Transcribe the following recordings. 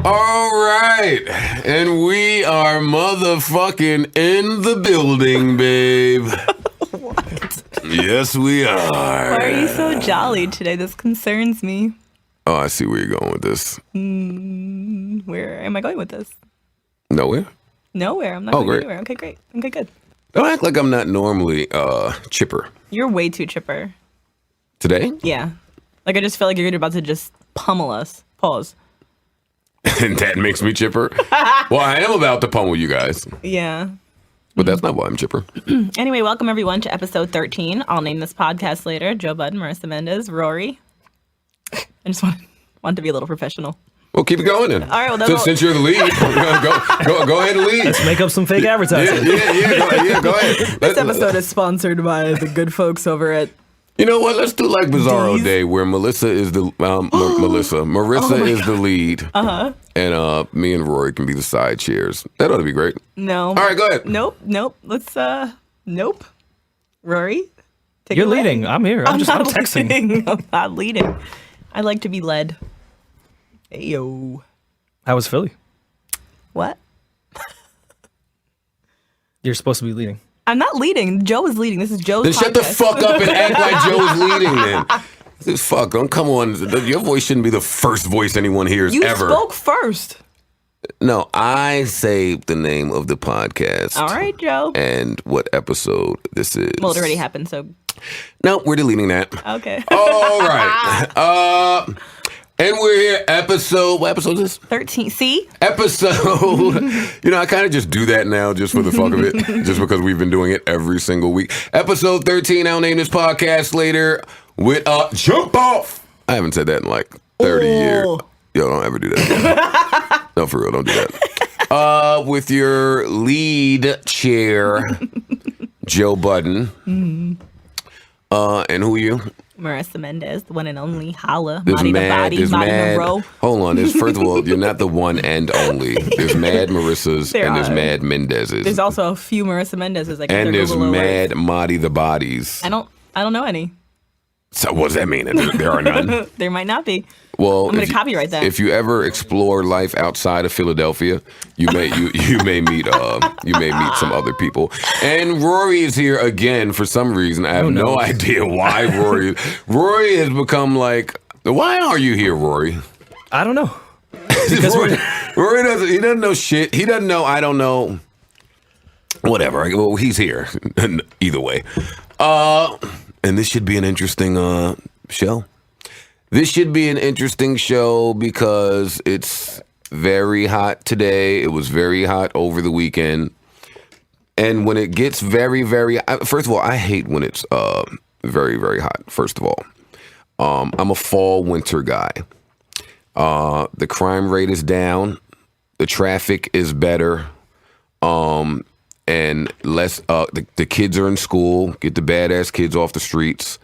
All right, and we are motherfucking in the building, babe. What? Yes, we are. Why are you so jolly today? This concerns me. Oh, I see where you're going with this. Where am I going with this? Nowhere? Nowhere. I'm not going great. anywhere. Okay, great. Okay, good. Don't act like I'm not normally chipper. You're way too chipper. Today? Yeah. Like, I just feel like you're about to just pummel us. Pause. And that makes me chipper? Well, I am about to pummel you guys. Yeah. But that's not why I'm chipper. Anyway, welcome everyone to episode 13. I'll name this podcast later. Joe Budden, Marisa Mendez, Rory. I just want to be a little professional. Well, keep it going then. All right, well, Since you're the lead, go ahead and lead. Let's make up some fake advertising. Go ahead. This episode is sponsored by the good folks over at... You know what? Let's do like Bizarro D's? Day, where Marissa is the is the lead, and me and Rory can be the side chairs. That ought to be great. No. All right, go ahead. Nope. Let's, nope. Rory, take You're it away. leading. I'm here. I'm texting. Leading. I'm not leading. I like to be led. Hey, yo. How was Philly? What? You're supposed to be leading. I'm not leading. Joe is leading. This is Joe's Then podcast. shut the fuck up and act like Joe is leading. Then fuck. Don't come on. Your voice shouldn't be the first voice anyone hears You ever. spoke first. No, I saved the name of the podcast. All right, Joe. And what episode this is. Well, it already happened, so... No, we're deleting that. Okay. All right. And we're here, what episode is this? 13. See? Episode, I kind of just do that now just for the fuck of it, just because we've been doing it every single week. Episode 13, I'll name this podcast later with Jump Off. I haven't said that in like 30 years. Yo, don't ever do that. No, for real, don't do that. With your lead chair, Joe Budden. And who are you? Marisa Mendez, the one and only Holla. There's Monty the Body, Monty Monroe. Hold on. First of all, you're not the one and only. There's mad Marissa's and there's mad Mendez's. There's also a few Marisa Mendez's. And there's mad Monty the Bodies. I don't know any. So what does that mean? There are none? There might not be. Well, I'm going to copyright that. If you ever explore life outside of Philadelphia, you may meet some other people. And Rory is here again for some reason. I have no idea why Rory has become like. Why are you here, Rory? I don't know. Because Rory doesn't know shit. He doesn't know. I don't know. Whatever. Well, he's here either way. And this should be an interesting show. This should be an interesting show because it's very hot today. It was very hot over the weekend. And when it gets very, very... First of all, I hate when it's very, very hot, first of all. I'm a fall-winter guy. The crime rate is down. The traffic is better. And less... the kids are in school. Get the badass kids off the streets.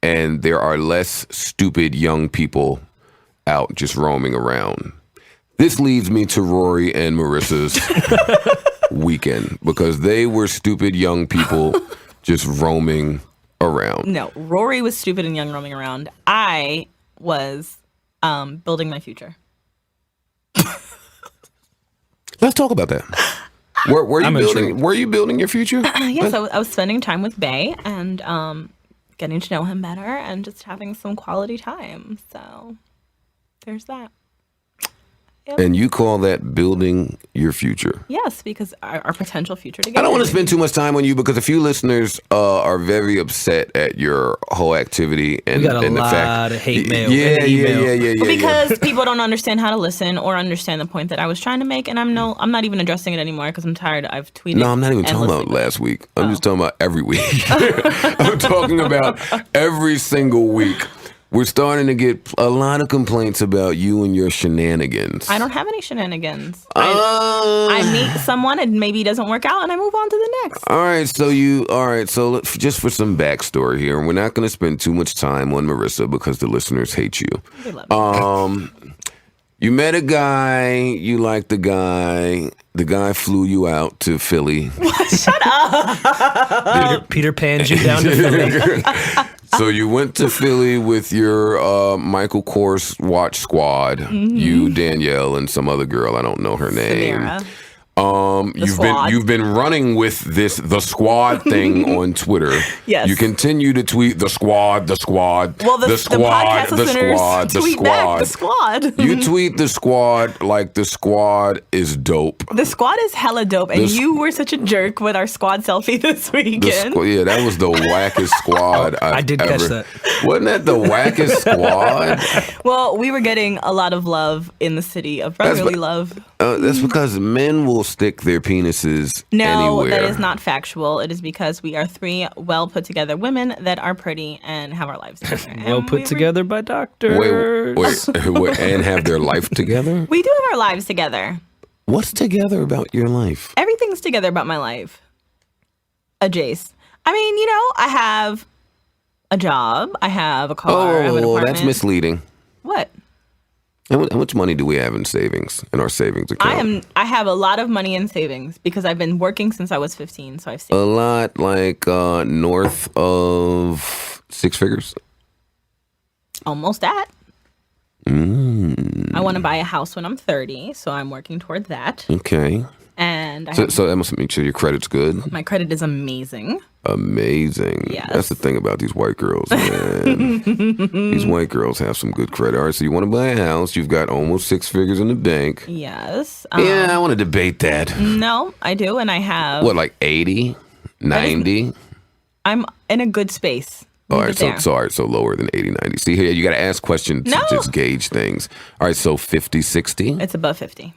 And there are less stupid young people out just roaming around. This leads me to Rory and Marissa's weekend because they were stupid young people just roaming around. No, Rory was stupid and young roaming around. I was building my future. Let's talk about that. Were you building your future? Yes, I was spending time with Bay and getting to know him better and just having some quality time. So there's that. Yep. And you call that building your future? Yes, because our potential future together. I don't want to spend too much time on you because a few listeners are very upset at your whole activity and we got a and lot the fact. of hate mail. Yeah. Because people don't understand how to listen or understand the point that I was trying to make, and I'm not even addressing it anymore because I'm tired. I've tweeted. No, I'm not even talking about last week. I'm just talking about every week. I'm talking about every single week. We're starting to get a lot of complaints about you and your shenanigans. I don't have any shenanigans. I meet someone and maybe it doesn't work out and I move on to the next. All right. So just for some backstory here, we're not going to spend too much time on Marissa because the listeners hate you. They love me. You met a guy, you liked the guy flew you out to Philly. Shut up. Peter panned you down to Philly. So you went to Philly with your Michael Kors watch squad. You, Danielle, and some other girl. I don't know her name. Samira. You've been running with the squad thing on Twitter. Yes. You continue to tweet the squad. Well, the podcast listeners tweet back the squad. You tweet the squad like the squad is dope. The squad is hella dope, and you were such a jerk with our squad selfie this weekend. Yeah, that was the wackest squad I did catch that. Wasn't that the wackest squad? Well, we were getting a lot of love in the city of brotherly love. That's because men will stick their penises No, anywhere. that is not factual. It is because we are three well put together women that are pretty and have our lives together. Well put together by doctors. Wait, and have their life together? We do have our lives together. What's together about your life? Everything's together about my life. Jace. I mean, I have a job. I have a car. I have an apartment. That's misleading. What? How much money do we have in savings, in our savings account? I have a lot of money in savings because I've been working since I was 15, so I've saved. A lot, like north of 6 figures? Almost that. I want to buy a house when I'm 30, so I'm working toward that. Okay. And so that must make sure your credit's good. My credit is amazing. Amazing. Yes. That's the thing about these white girls, man. These white girls have some good credit. All right, so you want to buy a house. You've got almost 6 figures in the bank. Yes. Yeah, I want to debate that. No, I do, and I have... What, like 80? 90? I'm in a good space. All right, so lower than 80, 90. See here, you got to ask questions to just gauge things. All right, so 50, 60? It's above 50.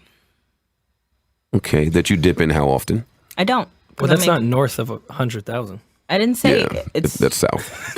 Okay, that you dip in how often? I don't. Well, that's not north of 100,000. I didn't say that's south.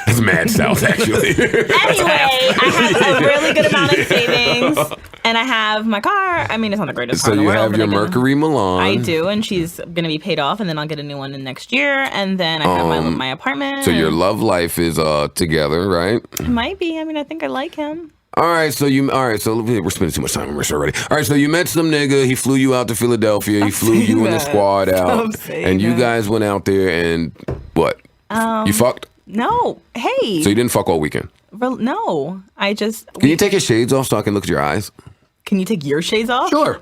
It's mad south, actually. Anyway, I have a really good amount of savings, and I have my car. I mean, it's not the greatest car in the world. So you have your Mercury Milan. I do, and she's going to be paid off, and then I'll get a new one in next year, and then I have my apartment. So your love life is together, right? It might be. I mean, I think I like him. All right, so we're spending too much time on Marissa already. All right, so you met some nigga. He flew you out to Philadelphia. He flew you and the squad out, and you guys went out there and what? You fucked? No. Hey. So you didn't fuck all weekend? No, I just. Can you take your shades off so I can look at your eyes? Can you take your shades off? Sure.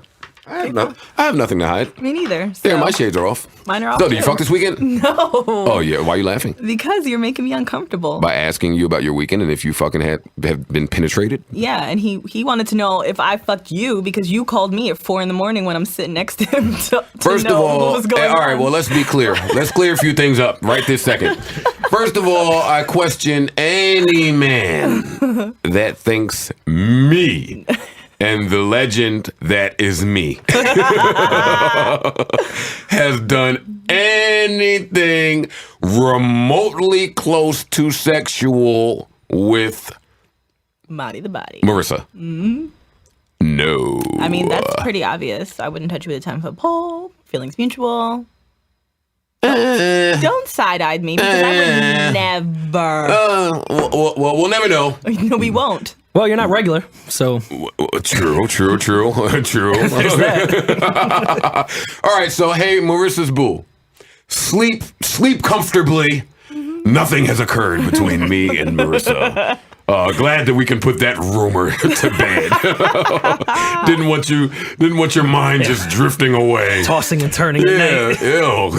I have nothing to hide. Me neither. There, my shades are off. Mine are off. So, did you fuck this weekend? No. Oh, yeah. Why are you laughing? Because you're making me uncomfortable. By asking you about your weekend and if you fucking have been penetrated? Yeah, and he wanted to know if I fucked you because you called me at 4 a.m. when I'm sitting next to him to First know of all, what was going all right, on. well, let's be clear. Let's clear a few things up right this second. First of all, I question any man that thinks me and the legend that is me has done anything remotely close to sexual with Body the body. Marisa. Mm-hmm. No. I mean, that's pretty obvious. I wouldn't touch you with a 10-foot pole. Feelings mutual. Don't side-eye me because I would never. Well, we'll never know. No, we won't. Well, you're not regular, so. True. True. There's that. All right, so hey, Marissa's boo. Sleep comfortably. Mm-hmm. Nothing has occurred between me and Marisa. Glad that we can put that rumor to bed. Didn't want your mind just drifting away. Tossing and turning at night. Ew.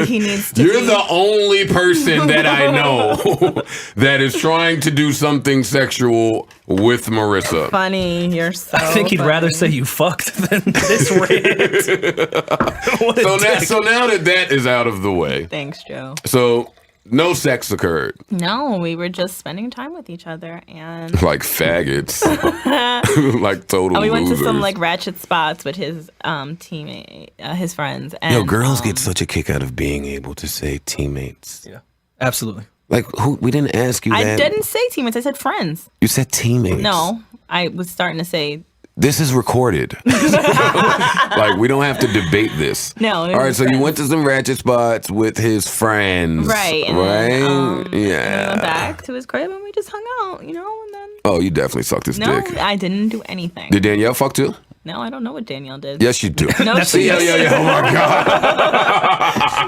He needs to You're the only person that I know that is trying to do something sexual with Marisa. Funny. You're so I think he'd funny. rather say you fucked than this rant. So now that is out of the way. Thanks, Joe. So no sex occurred. No, we were just spending time with each other and Like faggots. Like total we went to losers. some like ratchet spots with his teammate, his friends. And, Yo, girls get such a kick out of being able to say teammates. Yeah, absolutely. Like, we didn't ask you that. I didn't say teammates. I said friends. You said teammates. No, I was starting to say. This is recorded. Like, we don't have to debate this. No. All right, so you went to some ratchet spots with his friends. Right. And right? then, yeah. And we went back to his crib and we just hung out, and then. Oh, you definitely sucked his No, dick. I didn't do anything. Did Danielle fuck too? No, I don't know what Danielle did. Yes, you do. No, she Yeah. Oh my God.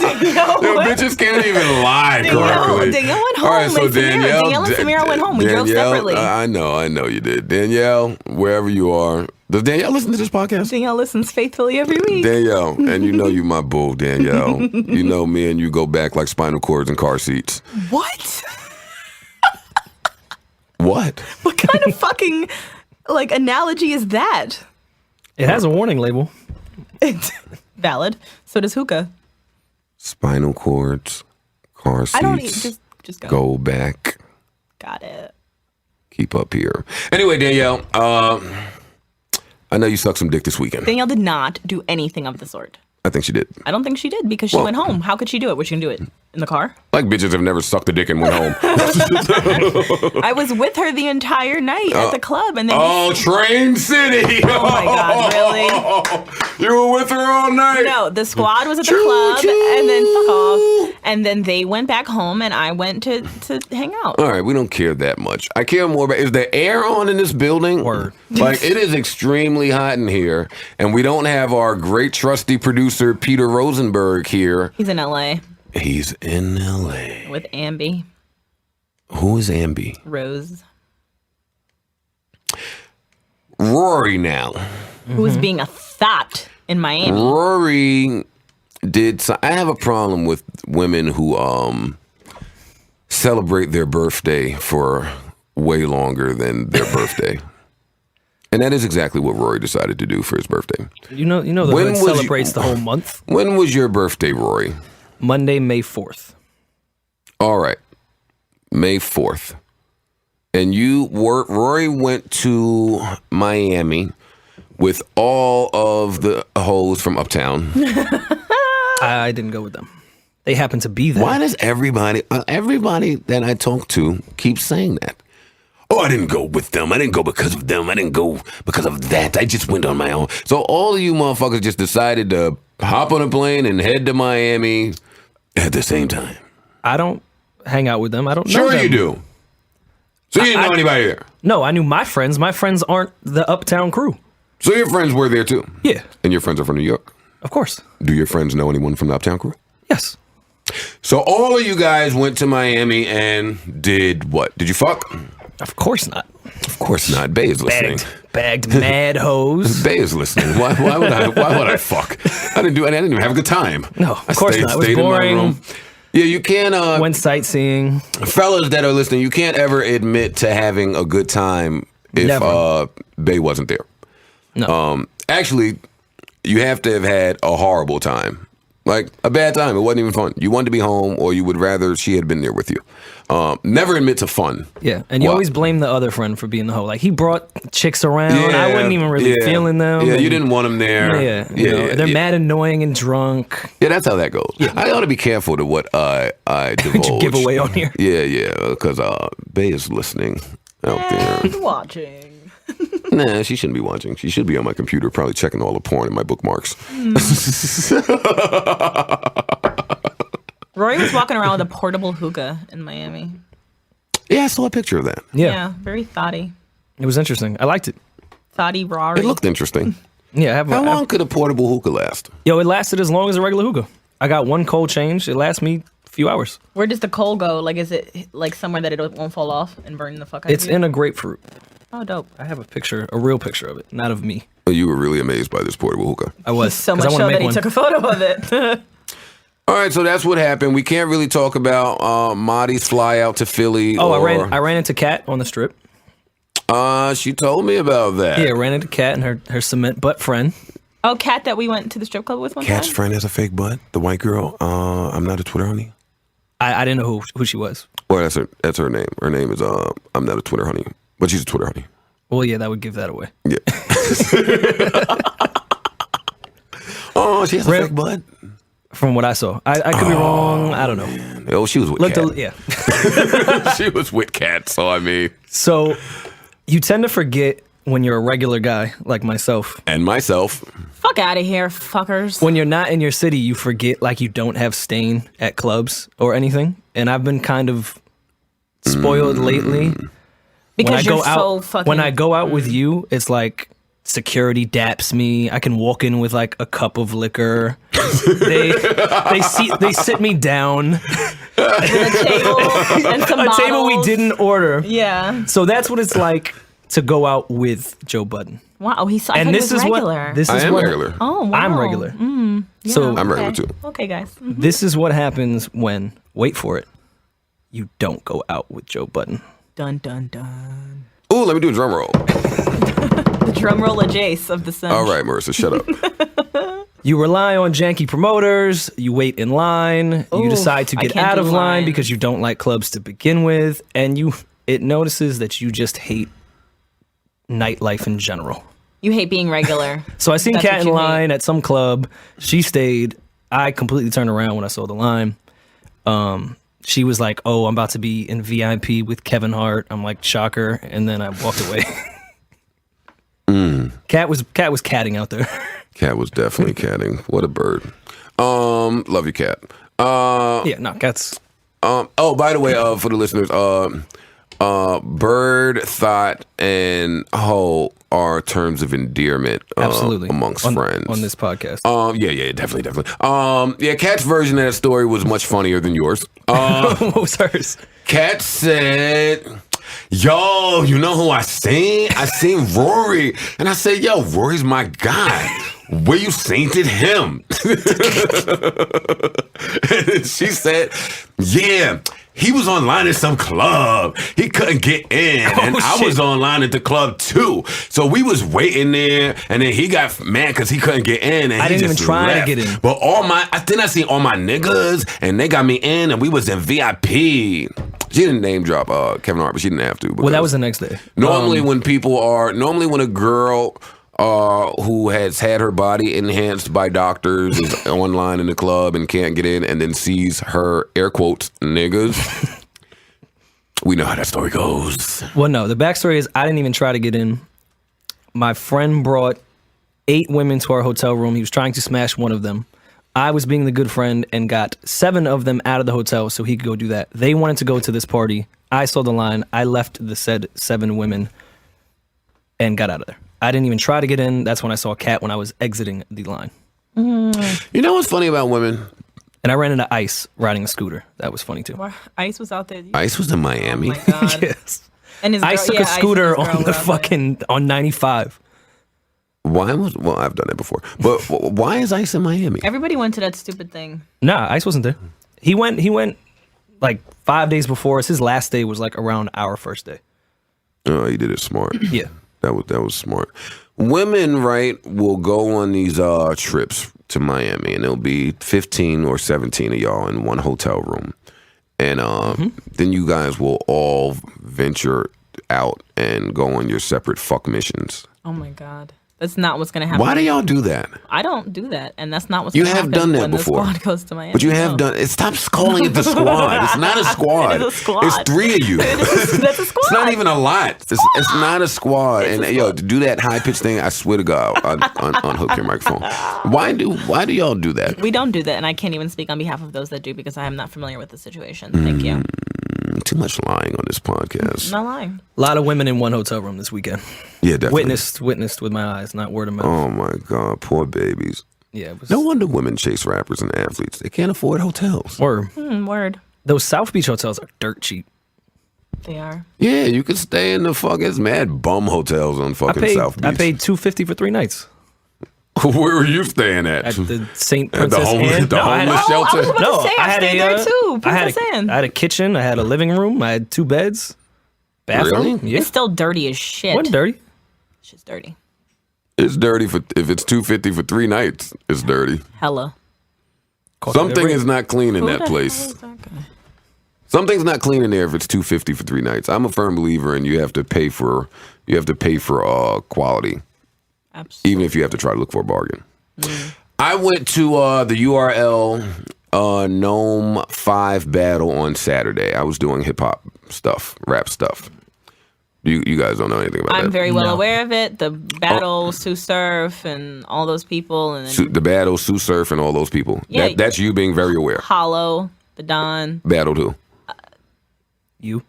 Yo, bitches can't even lie correctly. Danielle went home. All right, so Danielle and Samira went home. We drove separately. I know you did. Danielle, wherever you are. Does Danielle listen to this podcast? Danielle listens faithfully every week. Danielle, and you know you my boo, Danielle. You know me and you go back like spinal cords and car seats. What? What? What kind of fucking analogy is that? It has a warning label. Valid. So does hookah. Spinal cords, car seats. I don't just go back. Got it. Keep up here. Anyway, Danielle, I know you sucked some dick this weekend. Danielle did not do anything of the sort. I think she did. I don't think she did because she went home. How could she do it? Was she gonna do it in the car? Like bitches have never sucked a dick and went home. I was with her the entire night at the club, and then Train City. Oh my God, really? You were with her all night. No, the squad was at the club, and then fuck off. And then they went back home, and I went to hang out. All right, we don't care that much. I care more about, is the air on in this building? Word. Like, it is extremely hot in here, and we don't have our great trusty producer, Peter Rosenberg, here. He's in L.A. He's in L.A. with Ambi. Who is Ambi? Rose. Rory now. Who was being a thought in Miami. Rory did. I have a problem with women who celebrate their birthday for way longer than their birthday, and that is exactly what Rory decided to do for his birthday. You know, the hood celebrates the whole month. When was your birthday, Rory? Monday, May 4th. All right, May 4th, and Rory went to Miami with all of the hoes from Uptown. I didn't go with them. They happened to be there. Why does everybody that I talk to keep saying that? Oh, I didn't go with them. I didn't go because of them. I didn't go because of that. I just went on my own. So all of you motherfuckers just decided to hop on a plane and head to Miami at the same time. I don't hang out with them. I don't know Sure them. you do. So you didn't know anybody there? No, I knew my friends. My friends aren't the Uptown crew. So your friends were there too? Yeah. And your friends are from New York? Of course. Do your friends know anyone from the Uptown crew? Yes. So all of you guys went to Miami and did what? Did you fuck? Of course not. Of course not. Bay is listening. Bagged mad hoes. Bay is listening. Why would I fuck? I didn't even have a good time. No, of course not. It was stayed in my boring. room. Yeah, you can't. Went sightseeing. Fellas that are listening, you can't ever admit to having a good time if Never. Bay wasn't there. No. Actually, you have to have had a horrible time. Like, a bad time. It wasn't even fun. You wanted to be home, or you would rather she had been there with you. Never admit to fun. Yeah, and you always blame the other friend for being the hoe. Like, he brought chicks around. I wasn't even really feeling them. Yeah, you didn't want them there. Yeah, they're mad, annoying, and drunk. Yeah, that's how that goes. Yeah. I ought to be careful to what I divulge. You give away on here. Yeah, because Bay is listening out there. He's watching. Nah, she shouldn't be watching. She should be on my computer, probably checking all the porn in my bookmarks. Rory was walking around with a portable hookah in Miami. Yeah, I saw a picture of that. Yeah. Very thoughty. It was interesting. I liked it. Thoughty Rory. It looked interesting. Yeah. How long could a portable hookah last? Yo, it lasted as long as a regular hookah. I got one coal change. It lasts me a few hours. Where does the coal go? Like, is it like somewhere that it won't fall off and burn the fuck out It's of you? in a grapefruit. Oh, dope. I have a real picture of it, not of me. You were really amazed by this portable hookah. I was. So 'cause much I wanna so make that he one. took a photo of it. All right, so that's what happened. We can't really talk about Marty's fly out to Philly. Oh, I ran into Kat on the strip. She told me about that. Yeah, ran into Kat and her cement butt friend. Oh, Kat that we went to the strip club with one Kat's time? friend has a fake butt. The white girl. I'm not a Twitter honey. I didn't know who she was. Well, that's her name. Her name is I'm not a Twitter honey, but she's a Twitter honey. Well, yeah, that would give that away. Yeah. Oh, she has a fake butt. From what I saw, I could be wrong. I don't know. Oh, she was with Kat. Yeah. She was with Kat, so I mean. So you tend to forget when you're a regular guy like myself. And myself. Fuck out of here, fuckers. When you're not in your city, you forget like you don't have stain at clubs or anything. And I've been kind of spoiled lately. Because when I you're go so out, fucking... when I go out with you, it's like security daps me. I can walk in with like a cup of liquor. They sit me down. With a table and some A table we bottles. didn't order. Yeah. So that's what it's like to go out with Joe Budden. Wow. I thought And he this was is regular. what this I is am what regular. Oh, wow. I'm regular. Yeah, So I'm okay. regular too. Okay, guys. this is what happens when, wait for it, you don't go out with Joe Budden. Dun dun dun. Ooh, let me do a drum roll. The drum roll of Jace of the Sun. All right, Marissa, shut up. You rely on janky promoters, you wait in line, you Oof, decide to I get can't out do of line line. because you don't like clubs to begin with, and it notices that you just hate nightlife in general. You hate being regular. So I seen That's Kat what in you line at some club. She stayed. I completely turned around when I saw the line. She was like, "Oh, I'm about to be in VIP with Kevin Hart." I'm like, "Shocker!" And then I walked away. Kat was catting out there. Cat was definitely catting. What a bird. Love you, Cat. Yeah, no, Kat's. Oh, by the way, for the listeners, bird, thought, and hoe are terms of endearment Absolutely. amongst friends On this podcast. Yeah, definitely. Yeah, Kat's version of that story was much funnier than yours. What was hers? Kat said, "Yo, you know who I seen? I seen Rory." And I said, "Yo, Rory's my guy. Where you sainted him?" And she said, "Yeah, he was online at some club. He couldn't get in. And I shit. was online at the club too. So we was waiting there, and then he got mad because he couldn't get in. And I he didn't even just try to left. get in. But I seen all my niggas, and they got me in, and we was in VIP." She didn't name drop Kevin Hart, but she didn't have to. Well, that because was the next day. normally when a girl who has had her body enhanced by doctors is online in the club and can't get in, and then sees her air quotes niggas. We know how that story goes. Well, no, the backstory is I didn't even try to get in. My friend brought 8 women to our hotel room. He was trying to smash one of them. I was being the good friend and got 7 of them out of the hotel so he could go do that. They wanted to go to this party. I saw the line. I left the said 7 women and got out of there. I didn't even try to get in. That's when I saw Kat when I was exiting the line. You know what's funny about women? And I ran into Ice riding a scooter. That was funny too. Ice was out there. Ice was in Miami. Oh my God. Yes. And his Ice girl, took a Ice and scooter his girl on were the out there. fucking on 95. Well, I've done that before. But why is Ice in Miami? Everybody went to that stupid thing. Nah, Ice wasn't there. He went like 5 days before us. His last day was like around our first day. Oh, he did it smart. Yeah. That was smart. Women, right, will go on these trips to Miami, and there'll be 15 or 17 of y'all in one hotel room. And then you guys will all venture out and go on your separate fuck missions. Oh my God. That's not what's going to happen. Why do y'all do that? I don't do that. And that's not what's You going to have happen done that when before. the squad goes to Miami. But you have No. done it. Stop calling it the squad. It's not a squad. It is a squad. It's 3 of you. That's a squad. It's not even a lot. It's not a squad. It's And a yo, squad. to do that high pitched thing, I swear to God, unhook your microphone. Why do y'all do that? We don't do that. And I can't even speak on behalf of those that do because I am not familiar with the situation. Thank you. Too much lying on this podcast. Not lying. A lot of women in one hotel room this weekend. Yeah, definitely. Witnessed with my eyes, not word of mouth. Oh my God, poor babies. Yeah, it was No wonder women chase rappers and athletes. They can't afford hotels. Or Word. those South Beach hotels are dirt cheap. They are. Yeah, you could stay in the fucking mad bum hotels on fucking South Beach. I paid $250 for 3 nights Where were you staying at? at the St. At the Princess homeless, Anne. the No, I had- homeless Oh, I was shelter? about to say, I stayed there too. I had Princess Anne. I had a kitchen. I had a living room. I had 2 beds. Bathroom. Really? Yeah, It's still dirty as shit. wasn't dirty. Shit's dirty. It's dirty if it's $250 for 3 nights. It's dirty. Hella. Something is not clean in Who that the place. hell is that guy? Something's not clean in there if it's $250 for 3 nights. I'm a firm believer in you have to pay for quality, Absolutely. even if you have to try to look for a bargain. I went to the URL Gnome 5 battle on Saturday. I was doing hip hop stuff, rap stuff. You guys don't know anything about that. I'm very well No. aware of it. The battle, Sue Surf, and all those people, and then The battle, Sue Surf, and all those people. Yeah. That's you being very aware. Hollow, the Don. Battle too. You.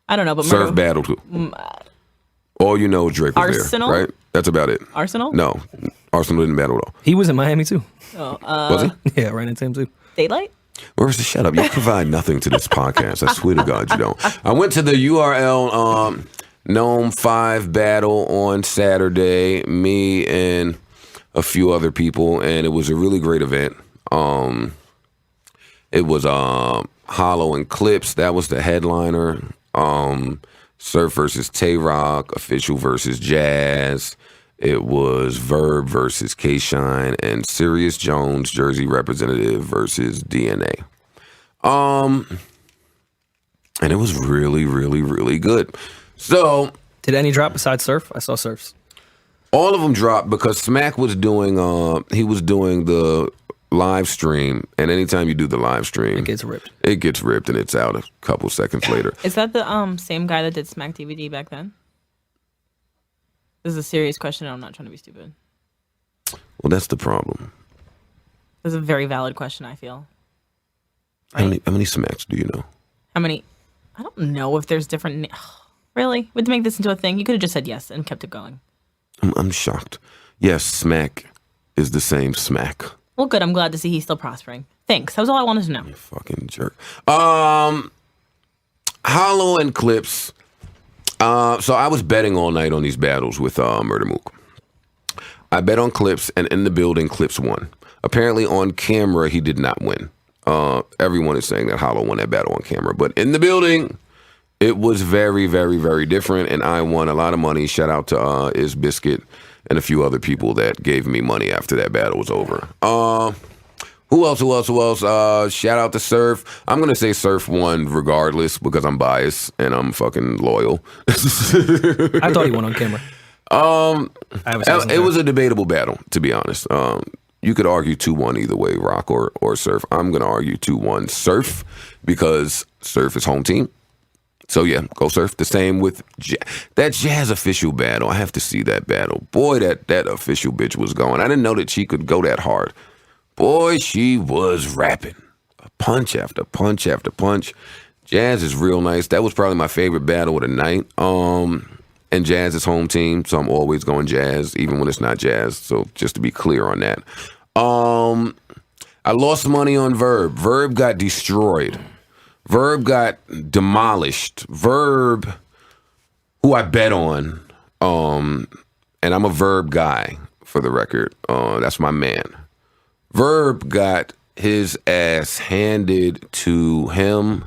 I don't know, but Surf Murder, battle too. All you know is Drake was Arsenal? there, right? That's about it. Arsenal? No, Arsenal didn't battle at all. He was in Miami too. Was he? Yeah, ran into him too. Daylight? Where's the shut up? You provide nothing to this podcast. I swear to God, you don't. I went to the URL Gnome 5 battle on Saturday, me and a few other people, and it was a really great event. It was Hollow and Clips. That was the headliner. Surf versus Tay-Rock, Official versus Jazz. It was Verb versus K-Shine, and Sirius Jones, Jersey representative versus DNA. And it was really, really, really good. So, Did any drop besides Surf? I saw Surf's. all of them dropped because Smack was doing he was doing the live stream, and anytime you do the live stream, It gets ripped. it gets ripped and it's out a couple seconds later. Is that the same guy that did Smack DVD back then? This is a serious question. I'm not trying to be stupid. Well, that's the problem. This is a very valid question, I feel. How many Smacks do you know? How many? I don't know if there's different. Really? Would make this into a thing? You could have just said yes and kept it going. I'm shocked. Yes, Smack is the same Smack. Well, good. I'm glad to see he's still prospering. Thanks. That was all I wanted to know. Fucking jerk. Hollow and Clips. So I was betting all night on these battles with Murder Mook. I bet on Clips, and in the building, Clips won. Apparently, on camera, he did not win. Everyone is saying that Hollow won that battle on camera, but in the building, it was very, very, very different, and I won a lot of money. Shout out to Is Biscuit and a few other people that gave me money after that battle was over. Who else? Shout out to Surf. I'm going to say Surf won regardless because I'm biased and I'm fucking loyal. I thought he won on camera. It was a debatable battle, to be honest. You could argue 2-1 either way, Rock or Surf. I'm going to argue 2-1 Surf because Surf is home team. So, yeah, go Surf. The same with that Jazz official battle. I have to see that battle. Boy, that official bitch was going. I didn't know that she could go that hard. Boy, she was rapping. Punch after punch after punch. Jazz is real nice. That was probably my favorite battle of the night. And Jazz is home team, so I'm always going Jazz, even when it's not Jazz. So just to be clear on that. I lost money on Verb. Verb got destroyed. Verb got demolished. Verb, who I bet on, and I'm a Verb guy, for the record. That's my man. Verb got his ass handed to him.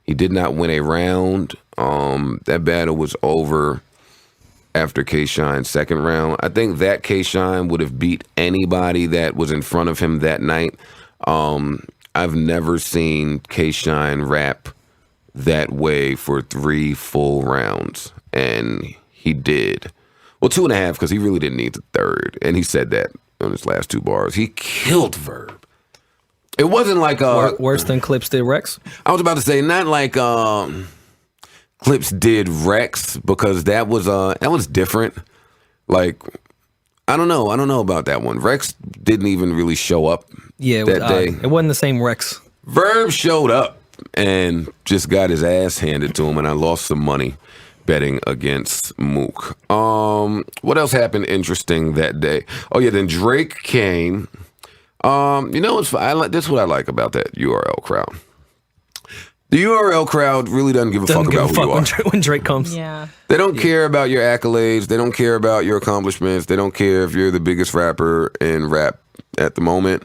He did not win a round. That battle was over after K-Shine's second round. I think that K-Shine would have beat anybody that was in front of him that night. I've never seen K-Shine rap that way for 3 full rounds, and he did. Well, 2.5, because he really didn't need the third, and he said that on his last 2 bars. He killed Verb. It wasn't like Worse than Clips did Rex. I was about to say not like Clips did Rex, because that was different. Like I don't know about that one. Rex didn't even really show up. Yeah, it that was day. It wasn't the same Rex. Verb showed up and just got his ass handed to him, and I lost some money betting against Mook. What else happened interesting that day? Oh yeah, then Drake came. This is what I like about that URL crowd. The URL crowd really doesn't give a fuck about who you are. When Drake comes. Yeah. They don't care about your accolades. They don't care about your accomplishments. They don't care if you're the biggest rapper in rap at the moment.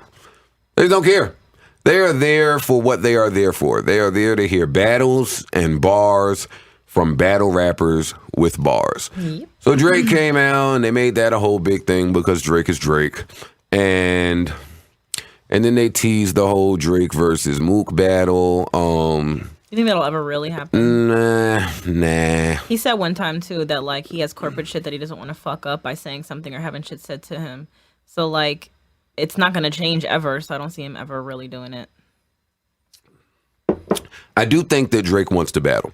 They don't care. They are there for what they are there for. They are there to hear battles and bars from battle rappers with bars. Yep. So Drake came out and they made that a whole big thing because Drake is Drake. And then they teased the whole Drake versus Mook battle. You think that'll ever really happen? Nah. He said one time too that like he has corporate shit that he doesn't want to fuck up by saying something or having shit said to him. So like it's not gonna change ever. So I don't see him ever really doing it. I do think that Drake wants to battle.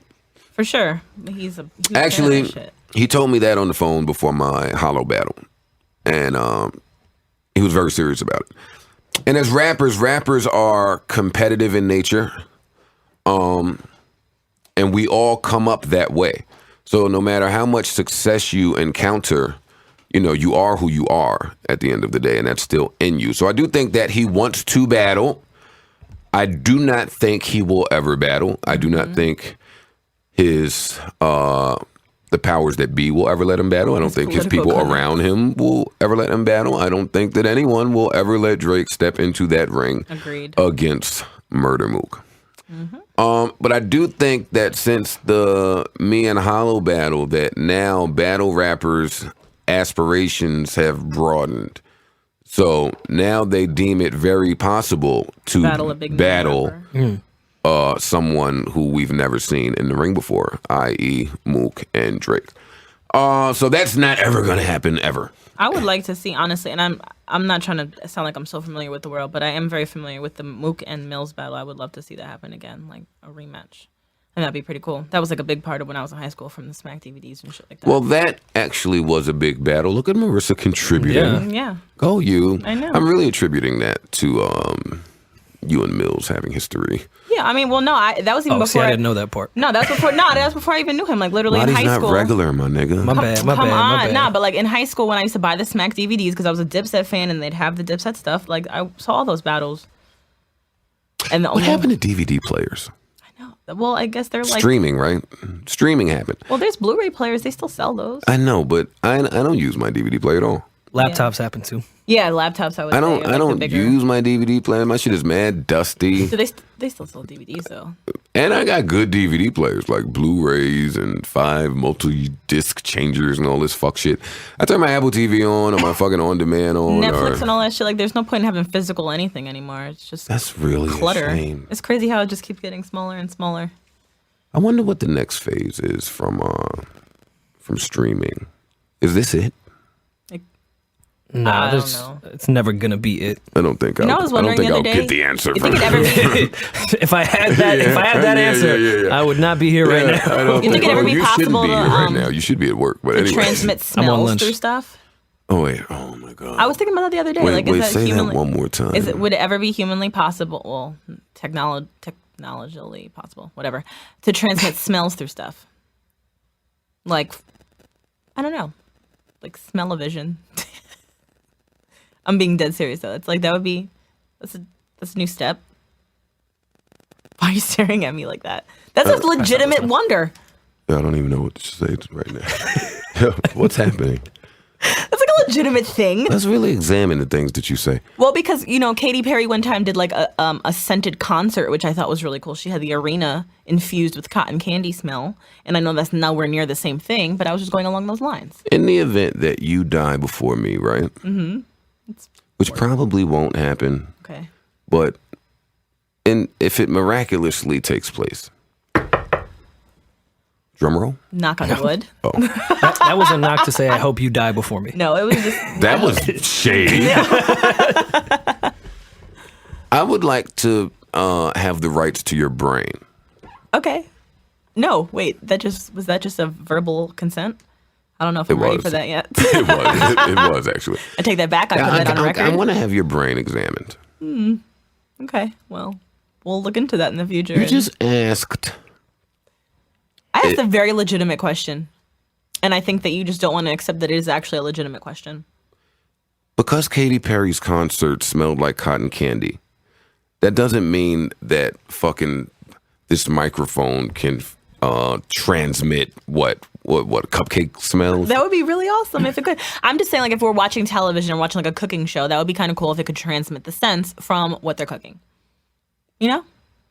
For sure. He's Actually, shit. He told me that on the phone before my Hollow battle. And he was very serious about it. And as rappers are competitive in nature. And we all come up that way. So no matter how much success you encounter, you know, you are who you are at the end of the day, and that's still in you. So I do think that he wants to battle. I do not think he will ever battle. I do not think his the powers that be will ever let him battle. I don't think his people around him will ever let him battle. I don't think that anyone will ever let Drake step into that ring against Murder Mook. But I do think that since the Me and Hollow battle, that now battle rappers' aspirations have broadened. So now they deem it very possible to battle someone who we've never seen in the ring before, i.e. Mook and Drake. So that's not ever going to happen, ever. I would like to see, honestly, and I'm not trying to sound like I'm so familiar with the world, but I am very familiar with the Mook and Mills battle. I would love to see that happen again, like a rematch. And that'd be pretty cool. That was like a big part of when I was in high school from the Smack DVDs and shit like that. Well, that actually was a big battle. Look at Marisa contributing. Yeah. Go you. I know. I'm really attributing that to you and Mills having history. Yeah, I mean, well, no, that was even before. See, I didn't know that part. No, that's before. No, that's before I even knew him. Like literally in high school. Not regular, my nigga. My bad. Come on, nah, but like in high school when I used to buy the Smack DVDs because I was a Dipset fan and they'd have the Dipset stuff. Like I saw all those battles. And what happened to DVD players? I know. Well, I guess they're like streaming, right? Streaming happened. Well, there's Blu-ray players. They still sell those. I know, but I don't use my DVD player at all. Laptops happen too. Yeah, laptops. I don't use my DVD player. My shit is mad dusty. So they still sell DVDs though. And I got good DVD players like Blu-rays and 5 multi-disc changers and all this fuck shit. I turn my Apple TV on or my fucking on-demand on. Netflix and all that shit. Like, there's no point in having physical anything anymore. It's just that's really clutter. A shame. It's crazy how it just keeps getting smaller and smaller. I wonder what the next phase is from streaming. Is this it? Nah, it's never gonna be it. I don't think I was wondering the other day, get the answer. You think it ever be, if I had that answer, I would not be here right now. You think it ever be possible to right now? You should be at work, but anyway. Transmit smells through stuff? Oh wait! Oh my god! I was thinking about that the other day. Wait, is that say that one more time. Would it ever be humanly possible? Well, technologically possible, whatever, to transmit smells through stuff. Like, I don't know, like smell-o-vision. I'm being dead serious though. It's like that's a new step. Why are you staring at me like that? That's a legitimate wonder. Yeah, I don't even know what to say right now. What's happening? That's like a legitimate thing. Let's really examine the things that you say. Well, because Katy Perry one time did like a scented concert, which I thought was really cool. She had the arena infused with cotton candy smell, and I know that's nowhere near the same thing, but I was just going along those lines. In the event that you die before me, right? Mm-hmm. Which probably won't happen. Okay. But if it miraculously takes place. Drum roll? Knock on wood. Oh. that was a knock to say, I hope you die before me. No, it was just... That was shady. I would like to have the rights to your brain. Okay. No, wait. Was that just a verbal consent? I don't know if I'm ready for that yet. It was actually. I take that back. I put that on record. I want to have your brain examined. Okay. Well, we'll look into that in the future. You just asked. I asked a very legitimate question. And I think that you just don't want to accept that it is actually a legitimate question. Because Katy Perry's concert smelled like cotton candy, that doesn't mean that fucking this microphone can transmit what cupcake smells. That would be really awesome if it could. I'm just saying, like, if we're watching television or watching like a cooking show, that would be kind of cool if it could transmit the scents from what they're cooking. You know?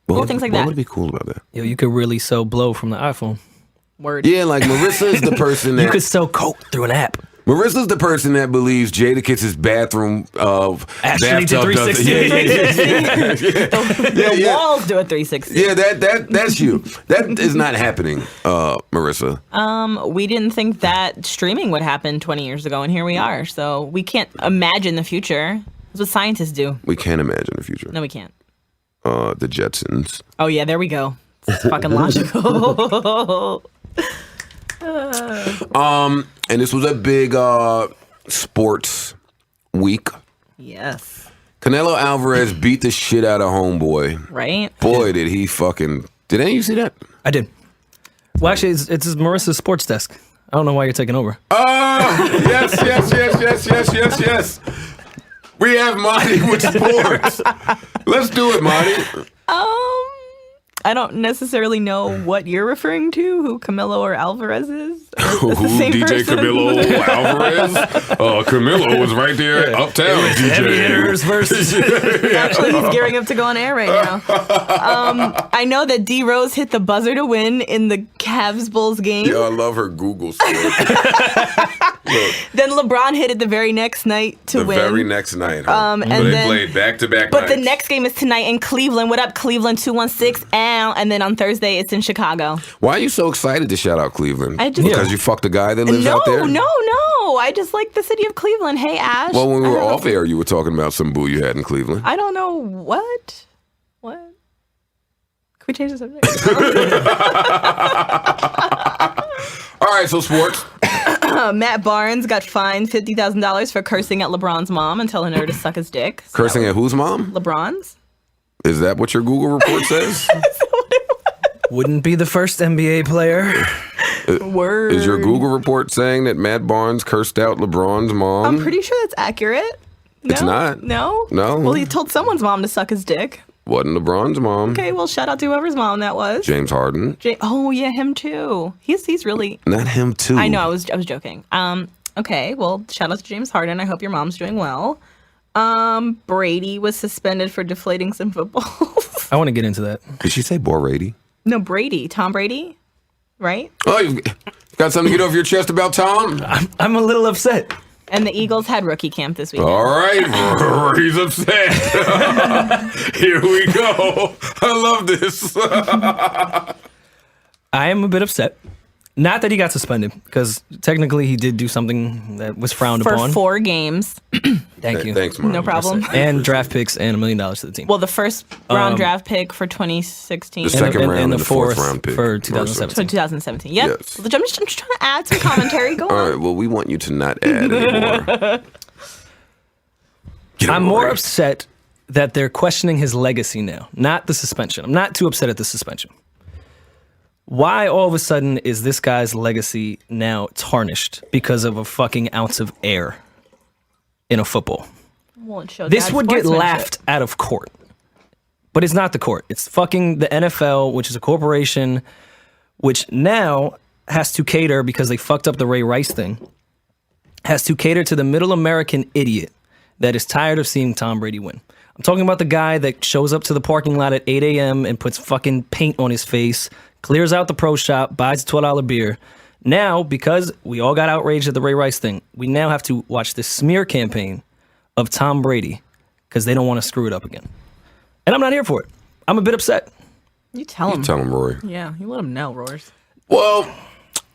Cool things like that. What would be cool about that? Yo, you could really sew blow from the iPhone. Word. Yeah, like Marissa is the person that you could sew coke through an app. Marissa's the person that believes Jadakiss' bathroom actually did 360. The walls do a 360. Yeah, that's you. That is not happening, Marissa. We didn't think that streaming would happen 20 years ago, and here we are. So we can't imagine the future. That's what scientists do. We can't imagine the future. No, we can't. The Jetsons. Oh yeah, there we go. It's fucking logical. And this was a big sports week. Yes. Canelo Alvarez beat the shit out of homeboy. Right? Boy, did he fucking... Did any of you see that? I did. Well, actually, it's Marissa's sports desk. I don't know why you're taking over. Yes. We have Marty with sports. Let's do it, Marty. I don't necessarily know what you're referring to, who Camilo or Alvarez is. Who, DJ person? Camilo Alvarez? Camilo was right there uptown. Heavy DJ. hitters versus. Actually, he's gearing up to go on air right now. I know that D Rose hit the buzzer to win in the Cavs Bulls game. Yeah, I love her Google story. Look, Then LeBron hit it the very next night to win. the very next night, huh? And So they then- played back-to-back But nights. the next game is tonight in Cleveland. What up, Cleveland 216? And then on Thursday, it's in Chicago. Why are you so excited to shout out Cleveland? I just- Because you fucked a guy that lives No, out there? no. I just like the city of Cleveland. Hey, Ash. Well, when we I were don't off know. air, you were talking about some boo you had in Cleveland. I don't know what. What? Can we change the subject? All right, so sports. Matt Barnes got fined $50,000 for cursing at LeBron's mom and telling her to suck his dick. So Cursing at whose mom? LeBron's? Is that what your Google report says? Wouldn't be the first NBA player. Word. Is your Google report saying that Matt Barnes cursed out LeBron's mom? I'm pretty sure that's accurate. No? It's not. No? No. Well, he told someone's mom to suck his dick. Wasn't LeBron's mom. Okay, well, shout out to whoever's mom that was. James Harden. Oh, yeah, him too. He's really... Not him too. I know, I was joking. Okay, well, shout out to James Harden. I hope your mom's doing well. Brady was suspended for deflating some footballs. I want to get into that. Did she say Brady? No, Brady. Tom Brady, right? Oh, you got something to get off your chest about Tom? I'm a little upset. And the Eagles had rookie camp this weekend. All right, he's upset. Here we go. I love this. I am a bit upset. Not that he got suspended, because technically he did do something that was frowned For upon. 4 games. Thank you. Thanks, Mom. No problem. And draft picks and $1 million to the team. Well, the first round draft pick for 2016. The second and round the and the fourth fourth round pick. for Marissa. 2017. So 2017. Yep. Yes. I'm just trying to add some commentary. Go All on. right, well, we want you to not add anymore. Get I'm over more it. upset that they're questioning his legacy now, not the suspension. I'm not too upset at the suspension. Why all of a sudden is this guy's legacy now tarnished because of a fucking ounce of air in a football? Well, it showed This bad would get sportsmanship. laughed out of court. But it's not the court. It's fucking the NFL, which is a corporation, which now has to cater, because they fucked up the Ray Rice thing, has to cater to the middle American idiot that is tired of seeing Tom Brady win. I'm talking about the guy that shows up to the parking lot at 8 a.m. and puts fucking paint on his face, clears out the pro shop, buys a $12 beer. Now, because we all got outraged at the Ray Rice thing, we now have to watch this smear campaign of Tom Brady because they don't want to screw it up again. And I'm not here for it. I'm a bit upset. You tell him. Tell him, Rory. Yeah, you let him know, Roars. Well,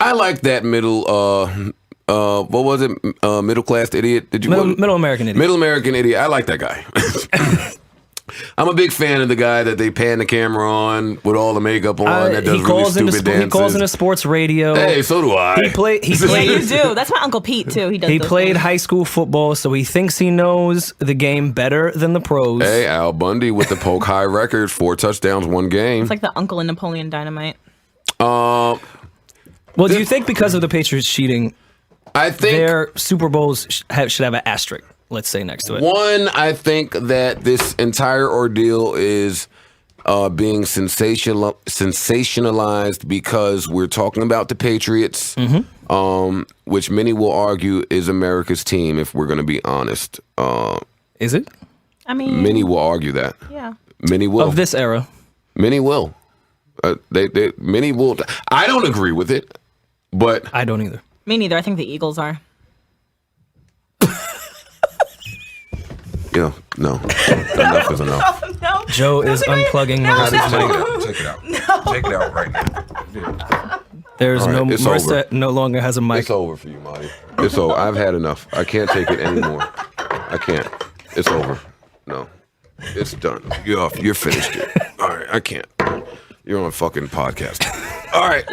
I like that middle, what was it? Middle class idiot? Did you Middle American idiot. Middle American idiot. I like that guy. I'm a big fan of the guy that they pan the camera on with all the makeup on that does he really calls into stupid dances. he calls into sports radio. Hey, so do I. He played. He Yeah, played. you do. That's my Uncle Pete, too. He does He those played things. high school football, so he thinks he knows the game better than the pros. Hey, Al Bundy with the Polk High record, 4 touchdowns, 1 game. It's like the uncle in Napoleon Dynamite. Well, do you think because of the Patriots cheating, I think their Super Bowls should have an asterisk, let's say, next to it? one, I think that this entire ordeal is being sensationalized because we're talking about the Patriots, which many will argue is America's team, if we're going to be honest. Is it? I mean, Many will argue that. yeah. Many will. Of this era? Many will. Many will. I don't agree with it, but I don't either. Me neither. I think the Eagles are. no. Enough is enough. No. Joe is unplugging Marissa's mic. Take it out. Take it out right now. There's All right, no it's Marissa over. no longer has a mic. It's over for you, Marty. It's over. I've had enough. I can't take it anymore. I can't. It's over. No. It's done. You're off. You're finished. All right. I can't. You're on a fucking podcast. All right.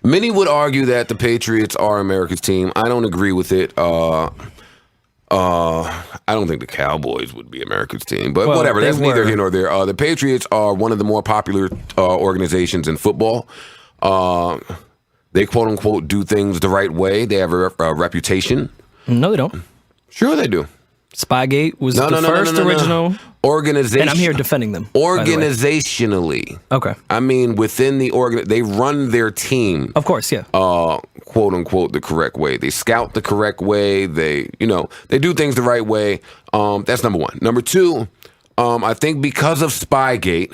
Many would argue that the Patriots are America's team. I don't agree with it. I don't think the Cowboys would be America's team, but Well, whatever. they That's neither were. here nor there. The Patriots are one of the more popular organizations in football. They quote unquote do things the right way. They have a reputation. No, they don't. Sure, they do. Spygate was the first original. Organization. And I'm here defending them. by the way. Organizationally. Okay. I mean, within the they run their team. Of course, yeah. Quote unquote the correct way. They scout the correct way. They do things the right way. That's number one. Number two, I think because of Spygate.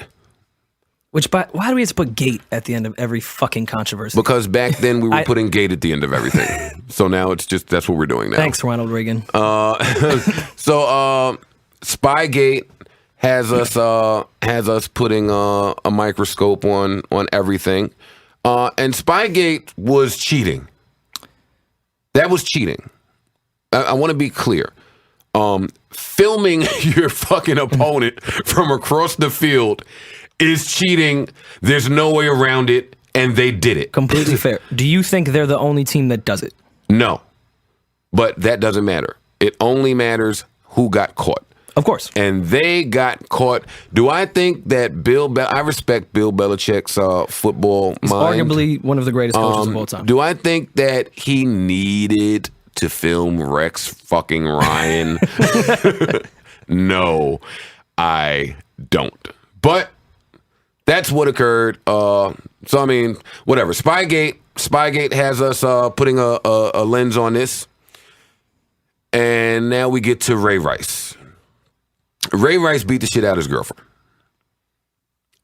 Why do we have to put gate at the end of every fucking controversy? Because back then we were putting gate at the end of everything. So now it's just that's what we're doing now. Thanks, Ronald Reagan. So Spygate has us putting a microscope on everything. And Spygate was cheating. That was cheating. I want to be clear. Filming your fucking opponent from across the field is cheating. There's no way around it, and they did it. Completely fair. Do you think they're the only team that does it? No. But that doesn't matter. It only matters who got caught. Of course. And they got caught. Do I think that I respect Bill Belichick's football He's mind. arguably one of the greatest coaches of all time. Do I think that he needed to film Rex fucking Ryan? No, I don't. But that's what occurred. So I mean, whatever. Spygate has us putting a lens on this. And now we get to Ray Rice. Ray Rice beat the shit out of his girlfriend.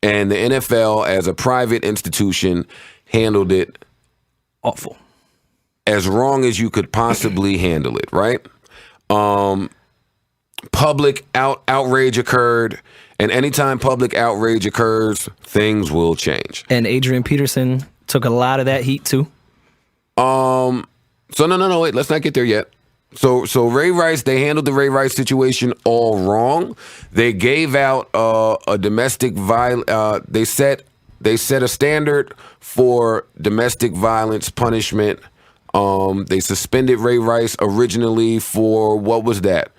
And the NFL, as a private institution, handled it Awful. as wrong as you could possibly handle it, right? Public outrage occurred, and anytime public outrage occurs, things will change. And Adrian Peterson took a lot of that heat too. So no, wait, let's not get there yet. So Ray Rice, they handled the Ray Rice situation all wrong. They gave out a domestic violence. They set a standard for domestic violence punishment. They suspended Ray Rice originally for what was that?